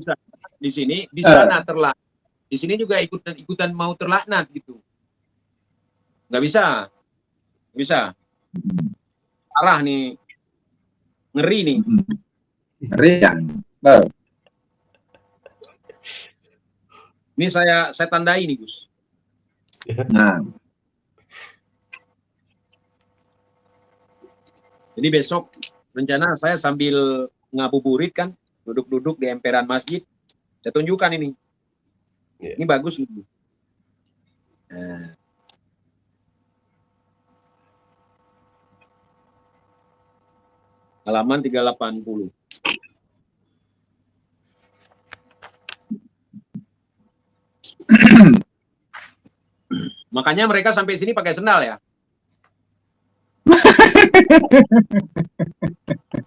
di sini, di sana terlaknat, di sini juga ikutan mau terlaknat gitu. Nggak bisa. Parah nih, ngeri nih. Ngeri kan? Ini saya tandai nih, Gus. Nah. Jadi besok rencana saya sambil ngabuburit kan, duduk-duduk di emperan masjid, saya tunjukkan ini. Ini bagus nih. Nah. Halaman 380. Makanya mereka sampai sini pakai sendal ya.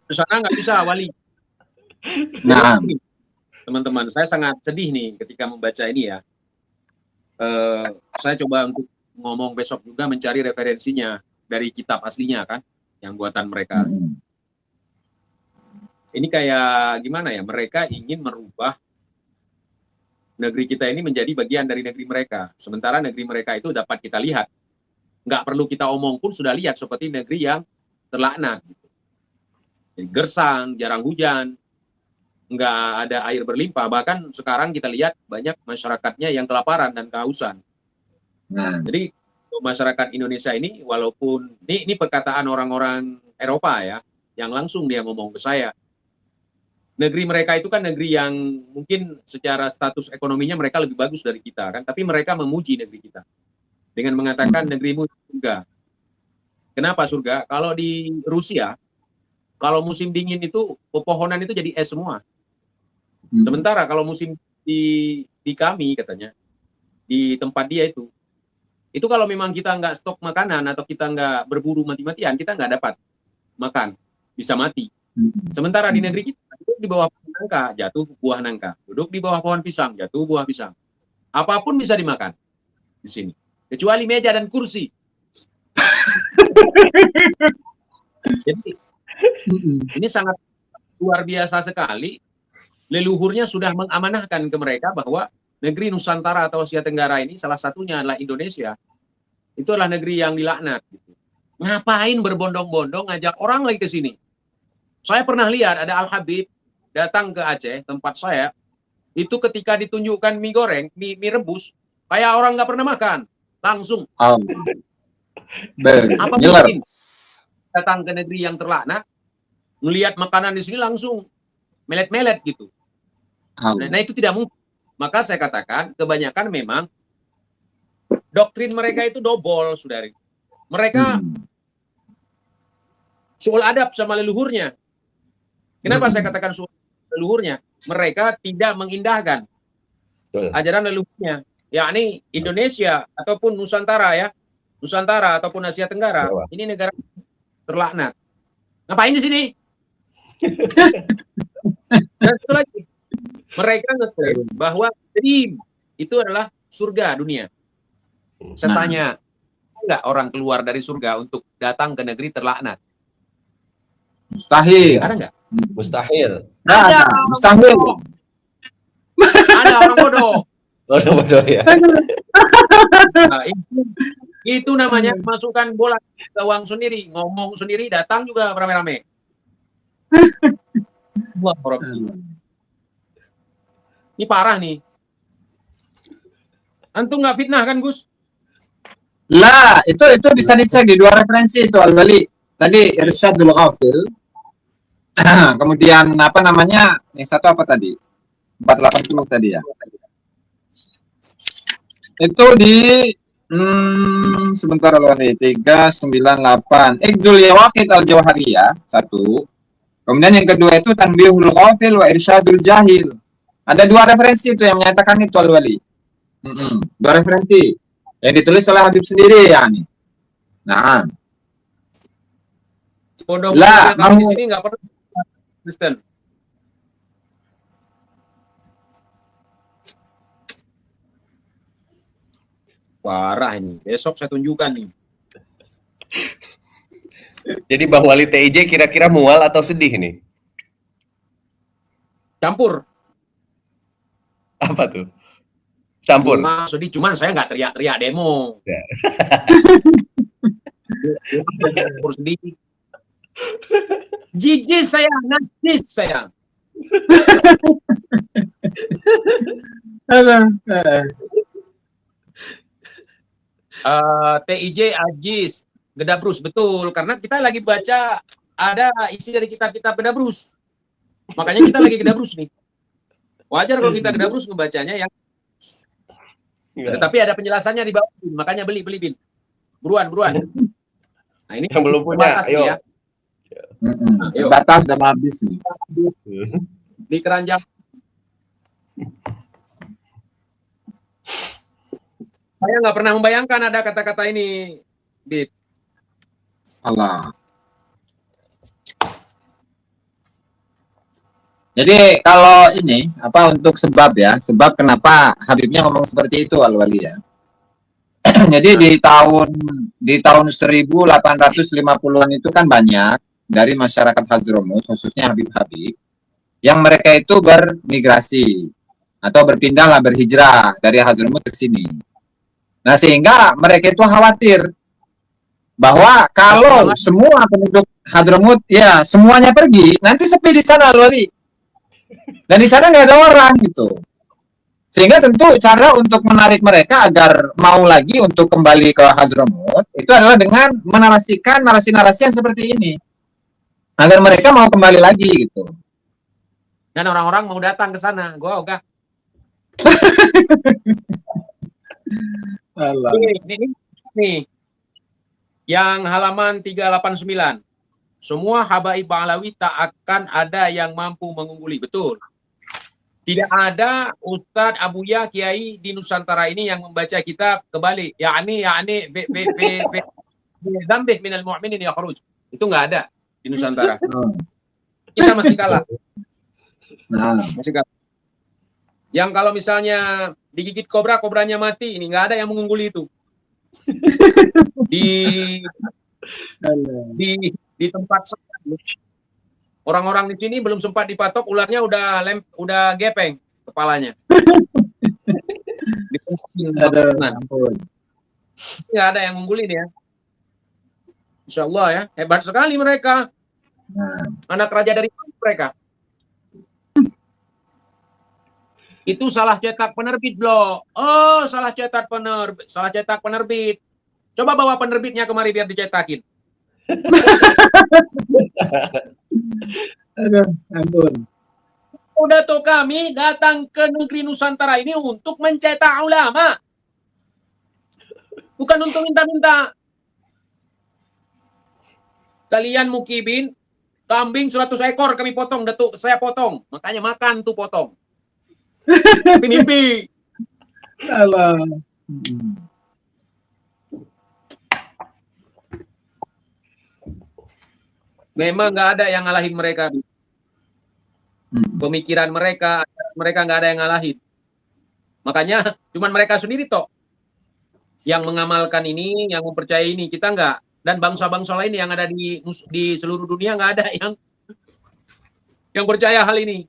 Di sana nggak bisa, Wali. Nah, teman-teman, saya sangat sedih nih ketika membaca ini ya. Saya coba untuk ngomong besok juga mencari referensinya dari kitab aslinya kan, yang buatan mereka. Ini kayak gimana ya, mereka ingin merubah negeri kita ini menjadi bagian dari negeri mereka. Sementara negeri mereka itu dapat kita lihat. Nggak perlu kita omong pun sudah lihat, seperti negeri yang terlaknat. Jadi gersang, jarang hujan, nggak ada air berlimpah. Bahkan sekarang kita lihat banyak masyarakatnya yang kelaparan dan kehausan. Jadi masyarakat Indonesia ini, walaupun ini perkataan orang-orang Eropa ya, yang langsung dia ngomong ke saya, negeri mereka itu kan negeri yang mungkin secara status ekonominya mereka lebih bagus dari kita kan, tapi mereka memuji negeri kita dengan mengatakan negerimu surga. Kenapa surga? Kalau di Rusia, kalau musim dingin itu pepohonan itu jadi es semua. Sementara kalau musim di kami katanya, di tempat dia itu kalau memang kita nggak stok makanan atau kita nggak berburu mati-matian, kita nggak dapat makan, bisa mati. Sementara di negeri kita, duduk di bawah pohon nangka, jatuh buah nangka. Duduk di bawah pohon pisang, jatuh buah pisang. Apapun bisa dimakan di sini, kecuali meja dan kursi. Jadi ini sangat luar biasa sekali. Leluhurnya sudah mengamanahkan ke mereka bahwa negeri Nusantara atau Asia Tenggara ini, salah satunya adalah Indonesia, itu adalah negeri yang dilaknat. Ngapain berbondong-bondong ngajak orang lagi ke sini? Saya pernah lihat ada Al-Habib datang ke Aceh, tempat saya, itu ketika ditunjukkan mie goreng, mie rebus, kayak orang nggak pernah makan, langsung. Apa mungkin datang ke negeri yang terlaknat, melihat makanan di sini langsung melet-melet gitu. Nah itu tidak mungkin. Maka saya katakan, kebanyakan memang doktrin mereka itu dobol, saudari. Mereka soal adab sama leluhurnya. Kenapa saya katakan soal leluhurnya? Mereka tidak mengindahkan ajaran leluhurnya, yakni Indonesia ataupun Nusantara ya, Nusantara ataupun Asia Tenggara, ini negara terlaknat. Ngapain di sini? Dan satu lagi, mereka ngeklaim bahwa itu adalah surga dunia. Saya tanya, enggak orang keluar dari surga untuk datang ke negeri terlaknat? Mustahil. Ada enggak? Mustahil. Ada. Mustahil. Ada orang bodoh. Bodoh ya. Nah, Itu namanya masukkan bola ke gawang sendiri, ngomong sendiri, datang juga rame-rame. Wah, ini parah nih. Antum nggak fitnah kan, Gus? Lah, itu bisa dicek di 2 referensi itu Al-Wali. Tadi Irsyadul Ghafil. Kemudian apa namanya? Yang satu apa tadi? 480 tadi ya. Itu di sebentar Al-Wali 398. Iqdul Yawaqid Al-Jawhariyah 1. Kemudian yang kedua itu Tanbihul Ghafil wa Irsyadul Jahil. Ada 2 referensi itu yang menyatakan itu Al-Wali. 2 referensi yang ditulis oleh Habib sendiri ya nih. Nah, Bodoh-bodohnya kami di sini nggak perlu Kristen. Parah ini. Besok saya tunjukkan nih. Jadi Bang Wali TIJ kira-kira mual atau sedih nih? Campur. Apa tuh? Campur. Sedih, cuman saya nggak teriak-teriak demo. Ya. Sedih. Jijik saya, najis saya. TIJ Ajis Gedabrus, betul, karena kita lagi baca ada isi dari kitab-kitab Gedabrus, makanya kita lagi Gedabrus nih. Wajar kalau kita Gedabrus ngebacanya yang tetapi ada penjelasannya di bawah, makanya beli Bin, buruan. Nah ini yang belum punya, ayo. Ya. Ayo. Data sudah habis nih. Di keranjang. Saya nggak pernah membayangkan ada kata-kata ini, Bib. Allah. Jadi kalau ini apa untuk sebab kenapa Habibnya ngomong seperti itu Al-Wali ya. Jadi di tahun 1850-an itu kan banyak dari masyarakat Hadramut, khususnya Habib-Habib, yang mereka itu bermigrasi atau berhijrah dari Hadramut ke sini. Nah, sehingga mereka itu khawatir bahwa kalau semua penduduk Hadramut ya semuanya pergi, nanti sepi di sana Al-Wali. Dan di sana nggak ada orang gitu. Sehingga tentu cara untuk menarik mereka agar mau lagi untuk kembali ke Hadramut itu adalah dengan menarasikan narasi-narasi yang seperti ini. Agar mereka mau kembali lagi gitu. Dan orang-orang mau datang ke sana. Gua ogah. Nih. Yang halaman 389. Semua habaib Ba'alawi tak akan ada yang mampu mengungguli. Betul. Tidak ada Ustadz Abuya Kiai di Nusantara ini yang membaca kitab kebalik. Ya'ni dzambih minal mu'minin yakhruj. Itu nggak ada di Nusantara. Kita masih kalah. Masih kalah. Yang kalau misalnya digigit kobra, kobranya mati, ini nggak ada yang mengungguli itu. Di tempat orang-orang di sini belum sempat dipatok, ularnya udah gepeng kepalanya. Nggak ada yang ngunggulin ya. Insya Allah ya, hebat sekali mereka. Anak raja dari mereka. Itu salah cetak penerbit, Blo. Oh, salah cetak penerbit. Coba bawa penerbitnya kemari biar dicetakin. Aduh, ampun. Udah tuh kami datang ke negeri Nusantara ini untuk mencetak ulama. Bukan untuk minta-minta. Kalian mukibin, kambing 100 ekor kami potong, datuk saya potong. Makanya makan tuh potong. Tapi mimpi. Allah. Memang nggak ada yang ngalahin mereka. Pemikiran mereka nggak ada yang ngalahin. Makanya cuman mereka sendiri toh yang mengamalkan ini, yang mempercayai ini. Kita nggak. Dan bangsa-bangsa lain yang ada di seluruh dunia nggak ada yang percaya hal ini.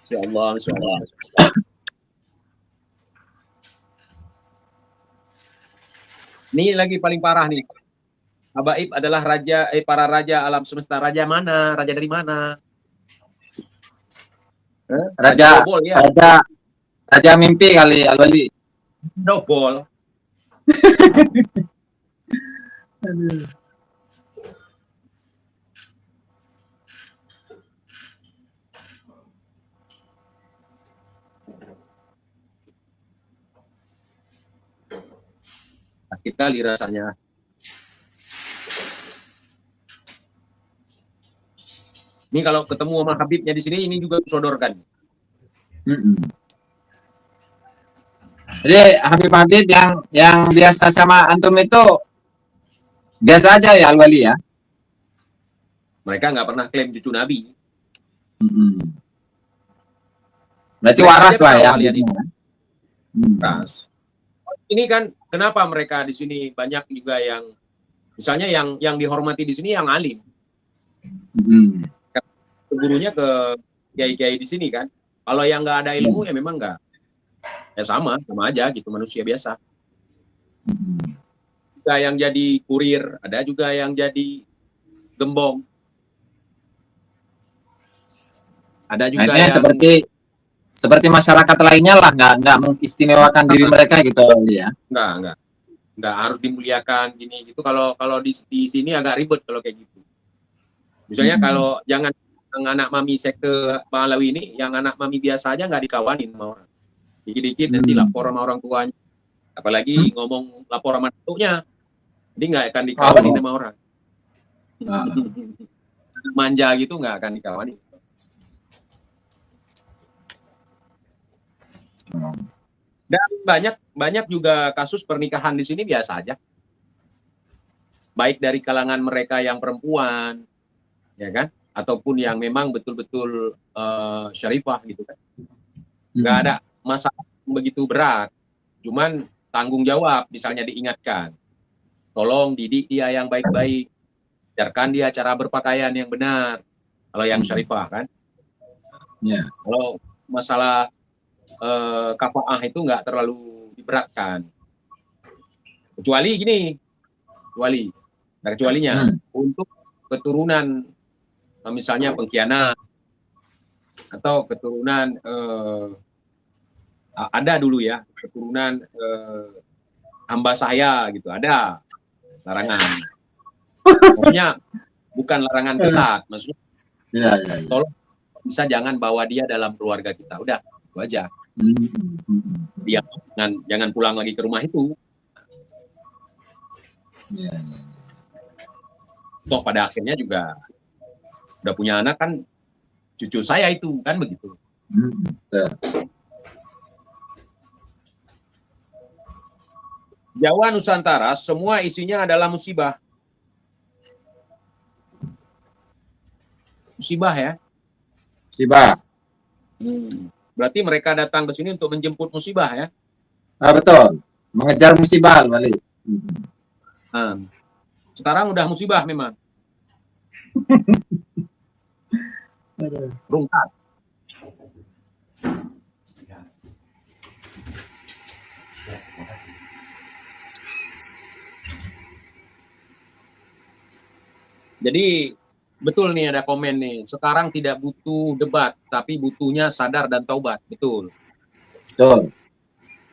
Insya Allah. Ini lagi paling parah nih. Habaib adalah raja, para raja alam semesta. Raja mana? Raja dari mana? Raja, Dobol, ya. raja mimpi kali Al-Wali. Dobol. Sakit kali rasanya. Ini kalau ketemu sama Habibnya di sini, ini juga disodorkan. Jadi Habib-Habib yang biasa sama antum itu biasa aja ya Al-Wali ya? Mereka nggak pernah klaim cucu Nabi. Berarti Mereka waras aja lah ya. tahu kalian ini. Waras. Ini kan kenapa mereka di sini banyak juga yang misalnya yang dihormati di sini yang alim. Gurunya ke kiai-kiai di sini kan. Kalau yang nggak ada ilmu ya memang nggak. Ya sama aja gitu, manusia biasa. Ada yang jadi kurir, ada juga yang jadi gembong. Ada juga Akhirnya yang seperti masyarakat lainnya lah, nggak mengistimewakan diri mereka gitu ya. Nggak harus dimuliakan gini gitu. Kalau di sini agak ribet kalau kayak gitu. Misalnya kalau jangan yang anak mami sekte Malawi ini, yang anak mami biasa aja nggak dikawanin sama orang. Dikit-dikit nanti lapor sama orang tuanya. Apalagi ngomong lapor sama datuknya. Jadi nggak akan dikawanin sama orang. Manja gitu nggak akan dikawanin. Dan banyak juga kasus pernikahan di sini biasa aja. Baik dari kalangan mereka yang perempuan, ya kan, ataupun yang memang betul-betul syarifah gitu kan. Nggak ada masalah begitu berat. Cuman tanggung jawab, misalnya diingatkan. Tolong didik dia yang baik-baik. Ajarkan dia cara berpakaian yang benar. Kalau yang syarifah kan. Yeah. Kalau masalah kafaah itu nggak terlalu diberatkan. Kecuali gini, kecualinya untuk keturunan misalnya pengkhianat atau keturunan ada dulu ya keturunan hamba saya gitu, ada larangan. Maksudnya bukan larangan ketat, maksudnya tolong bisa jangan bawa dia dalam keluarga kita, udah itu aja. Dia jangan pulang lagi ke rumah itu. Toh pada akhirnya juga udah punya anak kan, cucu saya itu kan begitu. Jawa Nusantara semua isinya adalah musibah. Musibah ya. Musibah. Berarti mereka datang ke sini untuk menjemput musibah ya. Betul. Mengejar musibah, balik. Sekarang udah musibah memang. Rungkat. Jadi betul nih ada komen nih. Sekarang tidak butuh debat, tapi butuhnya sadar dan taubat. Betul. Betul.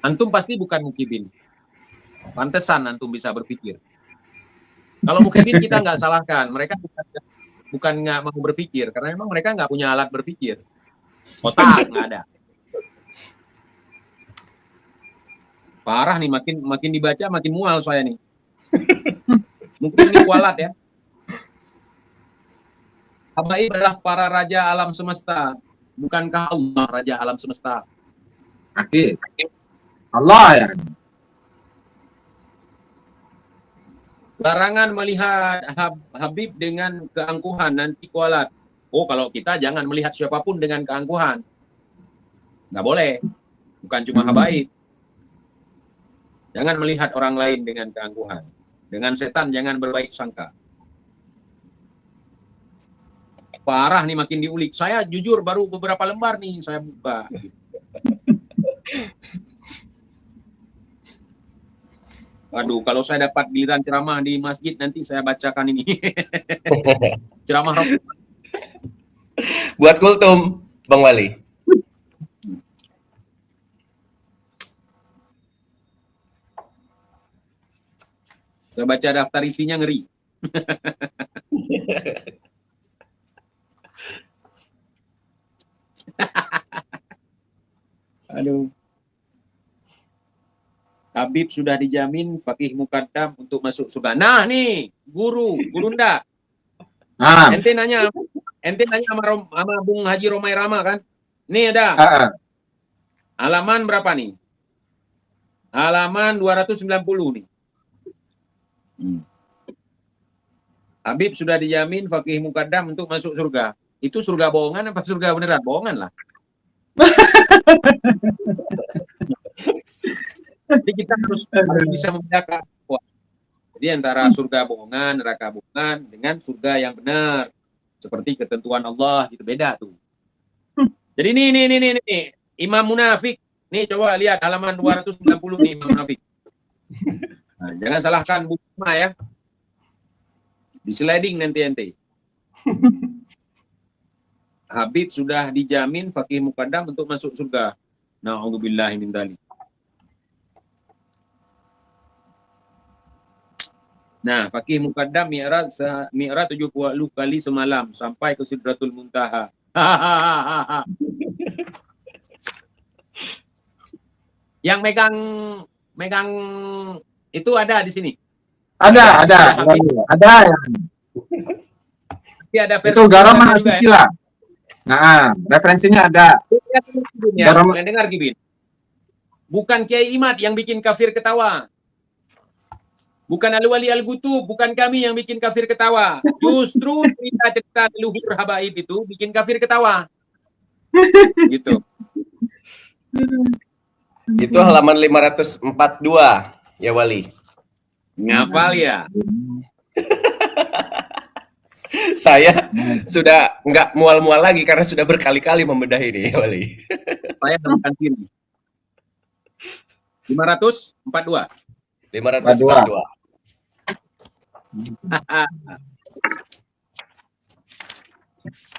Antum pasti bukan mukibin. Pantesan antum bisa berpikir. Kalau mukibin kita nggak salahkan. Mereka bukan nggak mau berpikir, karena memang mereka nggak punya alat berpikir. Otak nggak ada. Parah nih, makin dibaca makin mual saya nih. Mungkin ini kualat ya. Habaib adalah para raja alam semesta. Bukankah Allah raja alam semesta? Oke. Allah ya. Larangan melihat Habib dengan keangkuhan, nanti kualat. Oh, kalau kita jangan melihat siapapun dengan keangkuhan. Nggak boleh. Bukan cuma Habaib. Jangan melihat orang lain dengan keangkuhan. Dengan setan jangan berbaik sangka. Parah nih makin diulik. Saya jujur baru beberapa lembar nih saya buka. Waduh, kalau saya dapat giliran ceramah di masjid nanti saya bacakan ini. Ceramah buat kultum, Bang Wali. Saya baca daftar isinya ngeri. Aduh. Habib sudah dijamin fakih mukaddam untuk masuk surga. Nah nih, gurunda. Ente nanya sama Bung Haji Romai Rama kan? Nih ada. Halaman berapa nih? Halaman 290 nih. Habib sudah dijamin fakih mukaddam untuk masuk surga. Itu surga bohongan apa surga beneran? Bohongan lah. Jadi kita harus bisa membedakan. Jadi antara surga bohongan, neraka bohongan dengan surga yang benar. Seperti ketentuan Allah, itu beda tuh. Jadi ini Imam Munafik. Nih coba lihat halaman 290 nih Imam Munafik. Nah, jangan salahkan Bu Isma ya. Di sliding nanti ente. Habib sudah dijamin fakih mukaddam untuk masuk surga. Na'udzubillahi min dzalik. Nah, fakih mukaddam mi'raj 70 kali semalam sampai ke Sidratul Muntaha. Yang megang itu ada di sini. Ada. Ada versi itu Garamah juga Asusila. Nah, referensinya ada. Ya, dengar Gibin. Bukan Kiai Imad yang bikin kafir ketawa. Bukan Al-Wali Al-Gutub, bukan kami yang bikin kafir ketawa. Justru cerita leluhur habaib itu bikin kafir ketawa. Gitu. Itu halaman 542 ya Wali. Ngafal ya. Saya sudah nggak mual-mual lagi karena sudah berkali-kali membedah ini, Wali. Saya temukan diri. 542. 542.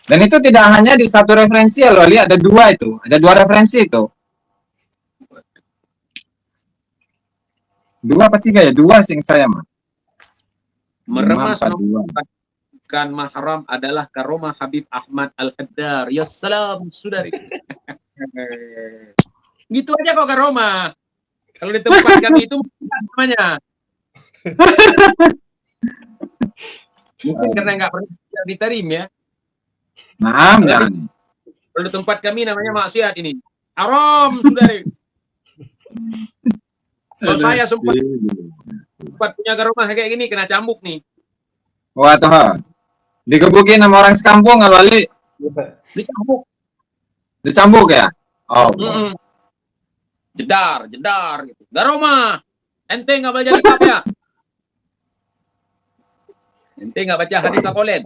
Dan itu tidak hanya di satu referensi ya, Wali, ada dua itu. Ada dua referensi itu. Dua apa tiga ya? Dua sing saya mah. Meremas bukan mahram adalah karomah Habib Ahmad Al-Haddar. Ya salam, saudari. Gitu aja kok karomah. Kalau di tempat kami itu namanya. Mungkin karena nggak pernah diterim ya. Nah, kalau di tempat kami namanya maksiat ini. Haram, saudari. Kalau saya sempat punya karomah kayak gini kena cambuk nih. Wah, toh. Digebukin sama orang sekampung nggak, Wali? Dicambuk ya? Oh. Jedar gitu. Garoma, ente nggak baca kitab ya? Ente nggak baca hadis Akolen?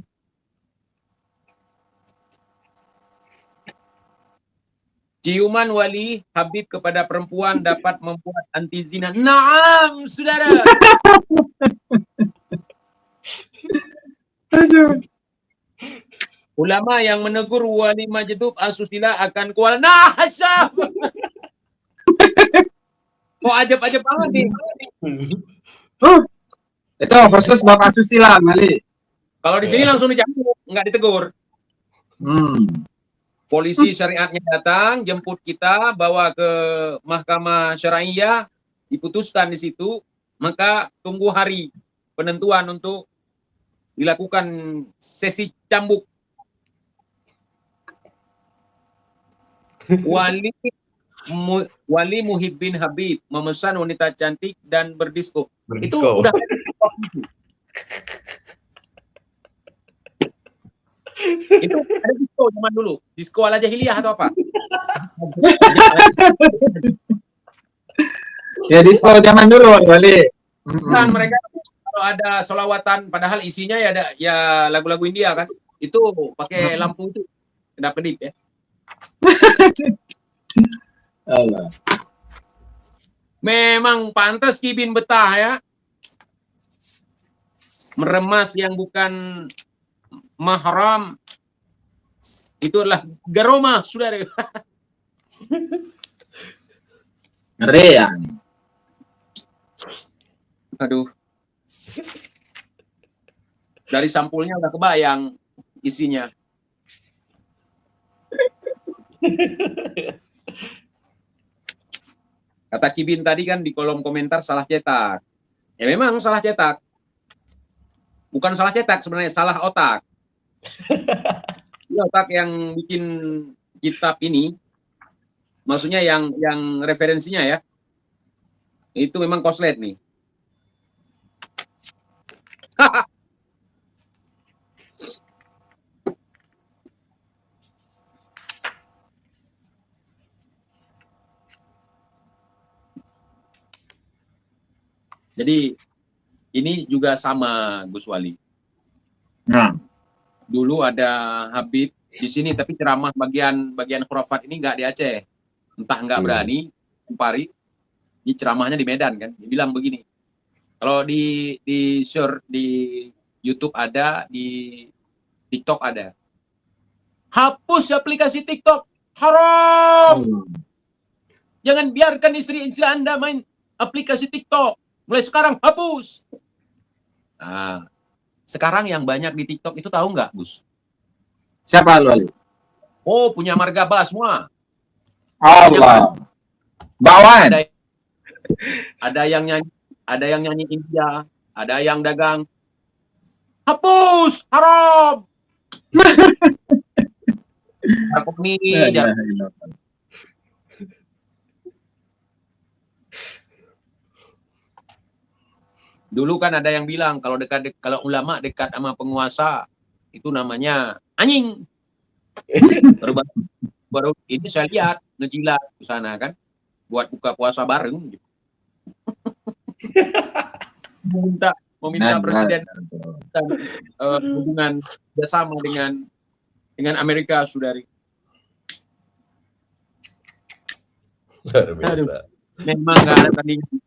Ciuman wali Habib kepada perempuan dapat membuat anti zina. Naam, saudara. Ulama yang menegur wali majdub asusila akan kual. Nah, hasyam. Kok ajab-ajab banget nih. Itu khusus Bapak asusila, Wali. Kalau di sini langsung dicambuk, nggak ditegur. Polisi syariatnya datang, jemput kita, bawa ke Mahkamah Syariah, diputuskan di situ, maka tunggu hari penentuan untuk dilakukan sesi cambuk. Wali Muhibbin Habib memesan wanita cantik dan berdisko. Itu udah itu ada disko zaman dulu, disko ala jahiliyah atau apa? Ya disko zaman dulu, Wali. Kan mereka kalau ada solawatan, padahal isinya ya ada ya lagu-lagu India kan, itu pakai lampu itu kedap-kedip ya. Allah. Memang pantas Kibin betah ya. Meremas yang bukan mahram itu adalah garoma, saudara. Ngeri ya. Aduh. Dari sampulnya udah kebayang isinya. Kata Kibin tadi kan di kolom komentar salah cetak. Ya memang salah cetak. Bukan salah cetak sebenarnya, salah otak. Ini otak yang bikin kitab ini, maksudnya yang referensinya ya, itu memang koslet nih. Jadi ini juga sama Gus Wali. Nah, Dulu ada Habib di sini, tapi ceramah bagian khurafat ini nggak di Aceh. Entah nggak berani, Pari. Ini ceramahnya di Medan kan. Dia bilang begini. Kalau di share di YouTube ada, di TikTok ada. Hapus aplikasi TikTok, haram. Jangan biarkan istri Anda main aplikasi TikTok. Mulai sekarang hapus. Nah, sekarang yang banyak di TikTok itu tahu nggak, Gus? siapa Wali? Oh, punya margabah semua. Allah. Bawaan. Ada yang nyanyi India, ada yang dagang. Hapus, haram. Aku nih, dulu kan ada yang bilang kalau kalau ulama dekat sama penguasa itu namanya anjing. Baru ini saya lihat ngejilat ke sana kan, buat buka puasa bareng. Gitu. meminta presiden hubungan bersama dengan Amerika, saudari. Luar biasa. Memang nggak ada tandingan.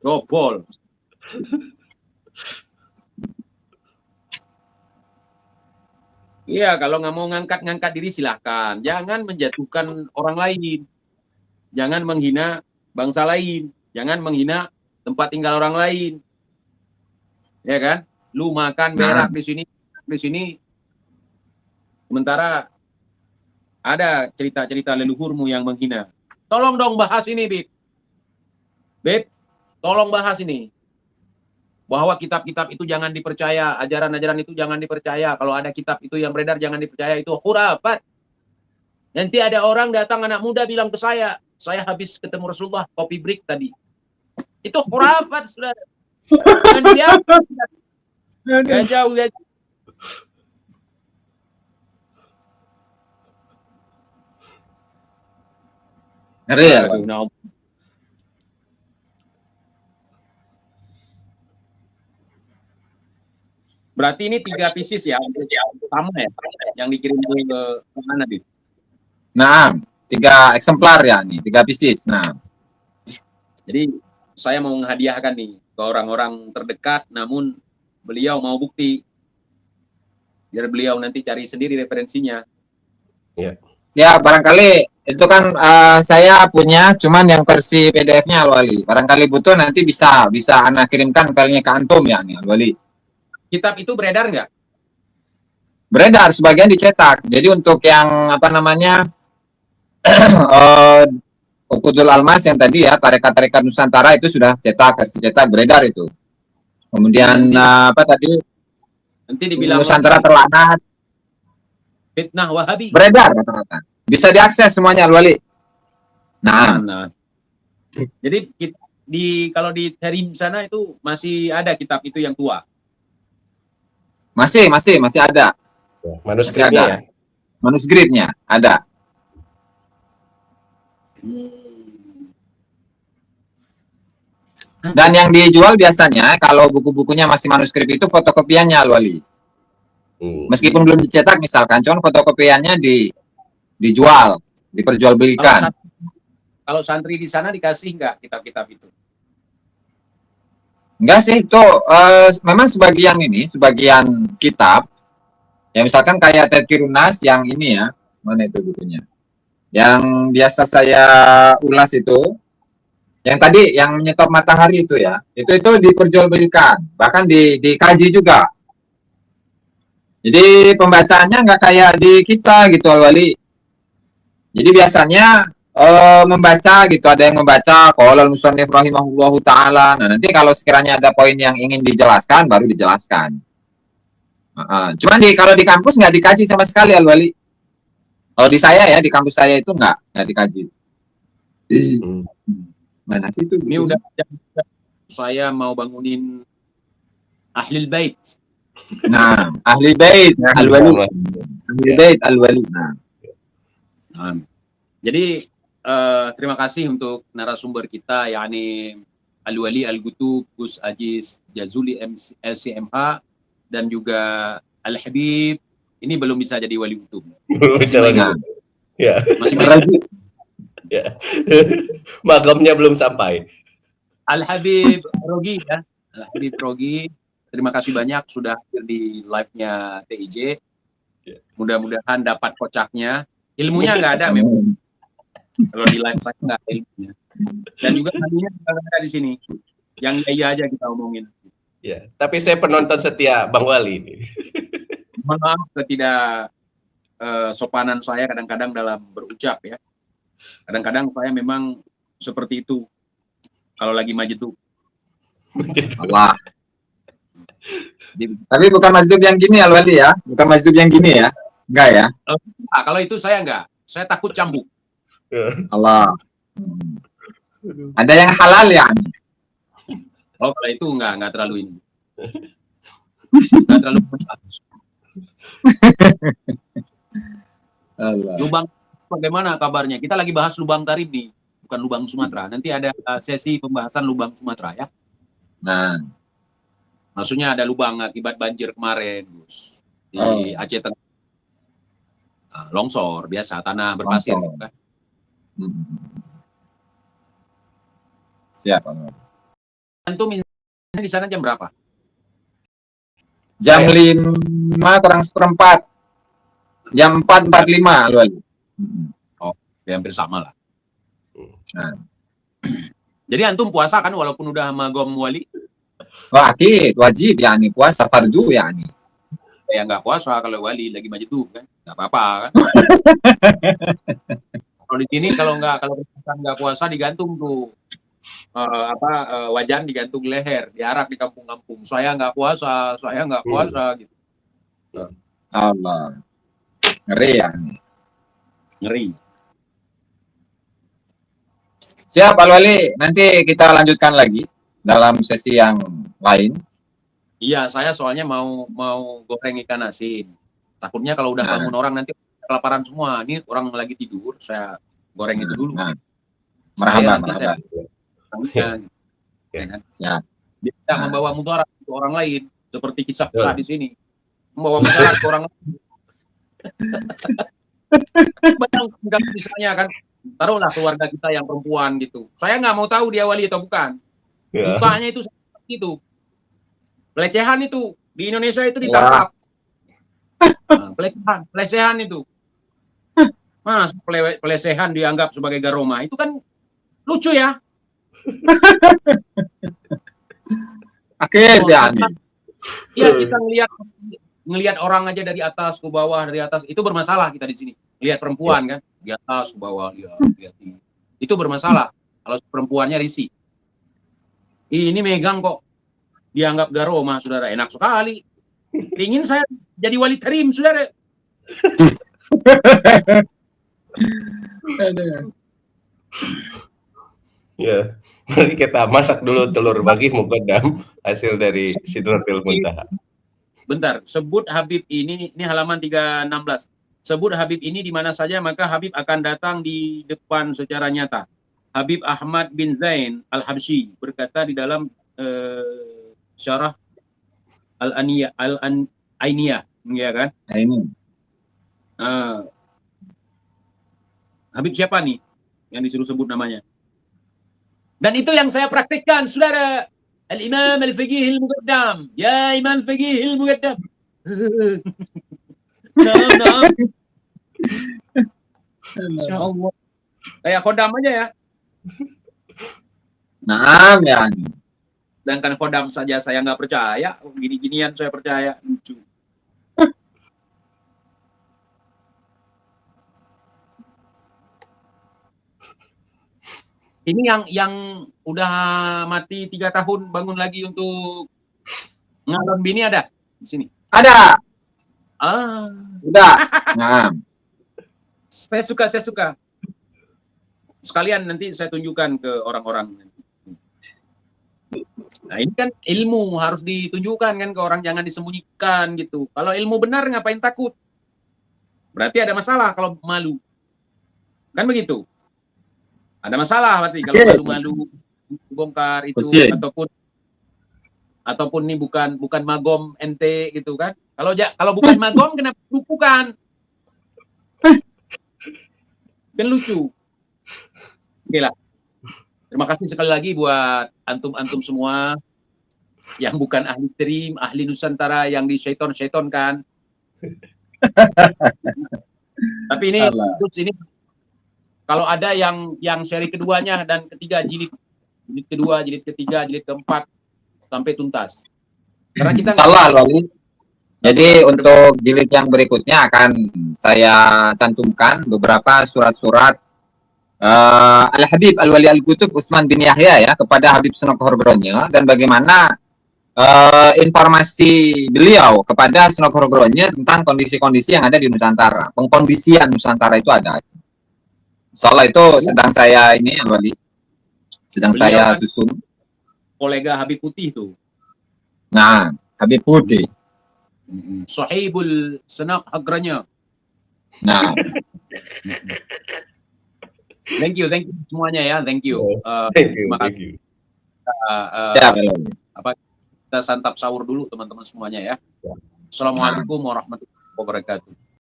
Robol. Iya, kalau nggak mau ngangkat diri silahkan. Jangan menjatuhkan orang lain. Jangan menghina bangsa lain. Jangan menghina tempat tinggal orang lain. Ya kan? Lu makan berak di sini. Sementara ada cerita-cerita leluhurmu yang menghina. Tolong dong bahas ini, Bib. Bib, tolong bahas ini. Bahwa kitab-kitab itu jangan dipercaya, ajaran-ajaran itu jangan dipercaya. Kalau ada kitab itu yang beredar jangan dipercaya, itu khurafat. Nanti ada orang datang, anak muda bilang ke saya habis ketemu Rasulullah kopi break tadi. Itu khurafat, sudah. Gak jauh. Ngeri ya? Berarti ini 3 pieces ya, sama ya, yang dikirim ke mana, Bib? Nah, 3 eksemplar ya nih, 3 pieces. Nah, jadi saya mau menghadiahkan nih ke orang-orang terdekat, namun beliau mau bukti, biar beliau nanti cari sendiri referensinya. Ya, barangkali itu kan saya punya, cuman yang versi PDF-nya Wali. Barangkali butuh nanti bisa Anda kirimkan filenya ke antum ya nih Wali. Kitab itu beredar nggak? Beredar, sebagian dicetak. Jadi untuk yang apa namanya Ukudul Almas yang tadi ya, tarekat-tarekat Nusantara itu sudah versi cetak beredar itu. Kemudian apa tadi? Nanti dibilang Nusantara terlaknat. Fitnah Wahabi. Beredar rata-rata. Bisa diakses semuanya Wali. Nah. Jadi kalau di Terim sana itu masih ada kitab itu yang tua. Masih ada. Manuskripnya ya? Manuskripnya ada. Dan yang dijual biasanya kalau buku-bukunya masih manuskrip itu fotokopiannya Wali. Meskipun belum dicetak misalkan, cuman fotokopiannya dijual, diperjualbelikan. Kalau santri di sana dikasih nggak kitab-kitab itu? Enggak sih, itu memang sebagian kitab, ya misalkan kayak Tadkirunas yang ini ya, mana itu bukunya? Yang biasa saya ulas itu, yang tadi yang menyetop matahari itu ya, itu diperjualbelikan, bahkan dikaji juga. Jadi pembacaannya nggak kayak di kita gitu, Al-Wali. Jadi biasanya membaca gitu, ada yang membaca qala al-musannif rahimahullahu taala. Nah, nanti kalau sekiranya ada poin yang ingin dijelaskan baru dijelaskan. Cuman kalau di kampus nggak dikaji sama sekali, Al-Wali. Kalau di saya ya, di kampus saya itu nggak dikaji. Mana sih itu? Ini udah saya mau bangunin Ahlul Bait. Nah, Ahli Bait Al-Wali. Ahli Bait Al-Wali. Nah. Jadi terima kasih untuk narasumber kita, yakni Al-Wali Al-Gutub Gus Aziz Jazuli LCMH dan juga Al-Habib. Ini belum bisa jadi wali kutub. Bisa lagi. Ya. Masih main. Ya. Makamnya belum sampai. Al-Habib Rogi ya. Al-Habib Rogi, terima kasih banyak sudah hadir di live-nya TIJ. Mudah-mudahan dapat kocaknya. Ilmunya nggak ada memang. Kalau di live saya nggak ada ilmunya. Dan juga ilmunya nggak ada di sini. Yang iya aja kita omongin. Ya, tapi saya penonton setia Bang Wali ini. Mohon maaf ketidak sopanan saya kadang-kadang dalam berucap ya. Kadang-kadang saya memang seperti itu kalau lagi majetuk. Allah. Tapi bukan mazhab yang gini, Al-Wali ya, bukan mazhab yang gini ya, enggak ya? Kalau itu saya enggak, saya takut cambuk. Allah. Ada yang halal ya? Oh, kalau itu enggak terlalu ini. Enggak terlalu Lubang bagaimana kabarnya? Kita lagi bahas lubang Tarib nih, bukan lubang Sumatera. Nanti ada sesi pembahasan lubang Sumatera ya. Nah, maksudnya ada lubang akibat banjir kemarin, Gus. Di Aceh Tengah. Longsor biasa, tanah berpasir gitu kan. Siap. Antum di sana jam berapa? Jam 5 kurang seperempat. Jam 4.45, Al-Wali. Oh, hampir sama lah. Nah. Jadi antum puasa kan walaupun udah sama Gom Wali? Wajib ya nih, puasa fardu ya nih. Ya nggak puasa kalau Wali lagi majetuk kan, nggak apa-apa kan. Kalau di sini kalau nggak puasa digantung tuh wajan digantung leher, diarak di kampung-kampung. Saya nggak puasa gitu. Allah, ngeri ya. Ngeri. Siap, Al-Wali. Nanti kita lanjutkan lagi dalam sesi yang lain. Iya, saya soalnya mau goreng ikan asin. Takutnya kalau udah bangun orang nanti kelaparan semua. Ini orang lagi tidur, saya goreng itu dulu. Marhaban. Ya, kan? Siap. Dia tidak membawa mudarat ke orang lain, seperti kisah-kisah di sini. Membawa mudarat ke orang lain. Bayangkan misalnya kan, taruhlah keluarga kita yang perempuan gitu. Saya nggak mau tahu dia wali atau bukan. Mukanya itu seperti itu. Pelecehan itu di Indonesia itu ditangkap. Pelecehan itu. Mas, pelecehan dianggap sebagai garoma. Itu kan lucu ya. Akhirnya. Iya, kita ngelihat orang aja dari atas ke bawah, dari atas itu bermasalah kita di sini. Lihat perempuan kan, di atas ke bawah, lihat. Itu bermasalah. Kalau perempuannya risih. Ini megang kok dianggap garoma, saudara. Enak sekali. Ingin saya jadi wali tarim, saudara. Ya, mari kita masak dulu telur bagi muqaddam hasil dari Sidratul Muntaha. Bentar, sebut Habib ini halaman 316. Sebut Habib ini di mana saja, maka Habib akan datang di depan secara nyata. Habib Ahmad bin Zain Al-Habsyi berkata di dalam syarah Al-Ainiyah, ya kan? Ini. Habib siapa nih? yang disuruh sebut namanya. Dan itu yang saya praktikkan, saudara. Al-Imam Al-Faqih Al-Muqaddam. Ya Imam Al-Faqih Al-Muqaddam. Naam. Masya Allah. Kayak kodam aja ya. Naam ya. Sedangkan kodam saja saya nggak percaya. Gini-ginian saya percaya. Lucu. Ini yang udah mati 3 tahun bangun lagi untuk ngalam bini ada di sini. Ada. Udah. Nah. Saya suka. Sekalian nanti saya tunjukkan ke orang-orang. Nah ini kan ilmu harus ditunjukkan kan ke orang, jangan disembunyikan gitu. Kalau ilmu benar ngapain takut? Berarti ada masalah kalau malu. Kan begitu. Ada masalah berarti kalau malu-malu bongkar itu ataupun ini bukan magom ente gitu kan. Kalau bukan magom kenapa bukan? Kan lucu. Oke lah. Terima kasih sekali lagi buat antum-antum semua yang bukan ahli trim, ahli Nusantara yang di syaiton kan. Tapi ini kalau ada yang seri keduanya dan ketiga, jilid kedua, jilid ketiga, jilid keempat sampai tuntas. Karena kita salah Wali. Jadi untuk jilid yang berikutnya akan saya cantumkan beberapa surat-surat Al-Habib Al-Wali Al-Qutub Utsman bin Yahya ya kepada Habib Sunan Khurogronya, dan bagaimana informasi beliau kepada Sunan Khurogronya tentang kondisi-kondisi yang ada di Nusantara. Pengkondisian Nusantara itu ada. Soalnya itu sedang saya ini ya Wali. Sedang beliau saya susun. Kolega Habib Putih itu. Nah, Habib Putih. Sahibul Senak Agranya. Nah. Thank you semuanya ya, thank you. Thank you. Kita santap sahur dulu teman-teman semuanya ya. Assalamualaikum warahmatullahi wabarakatuh.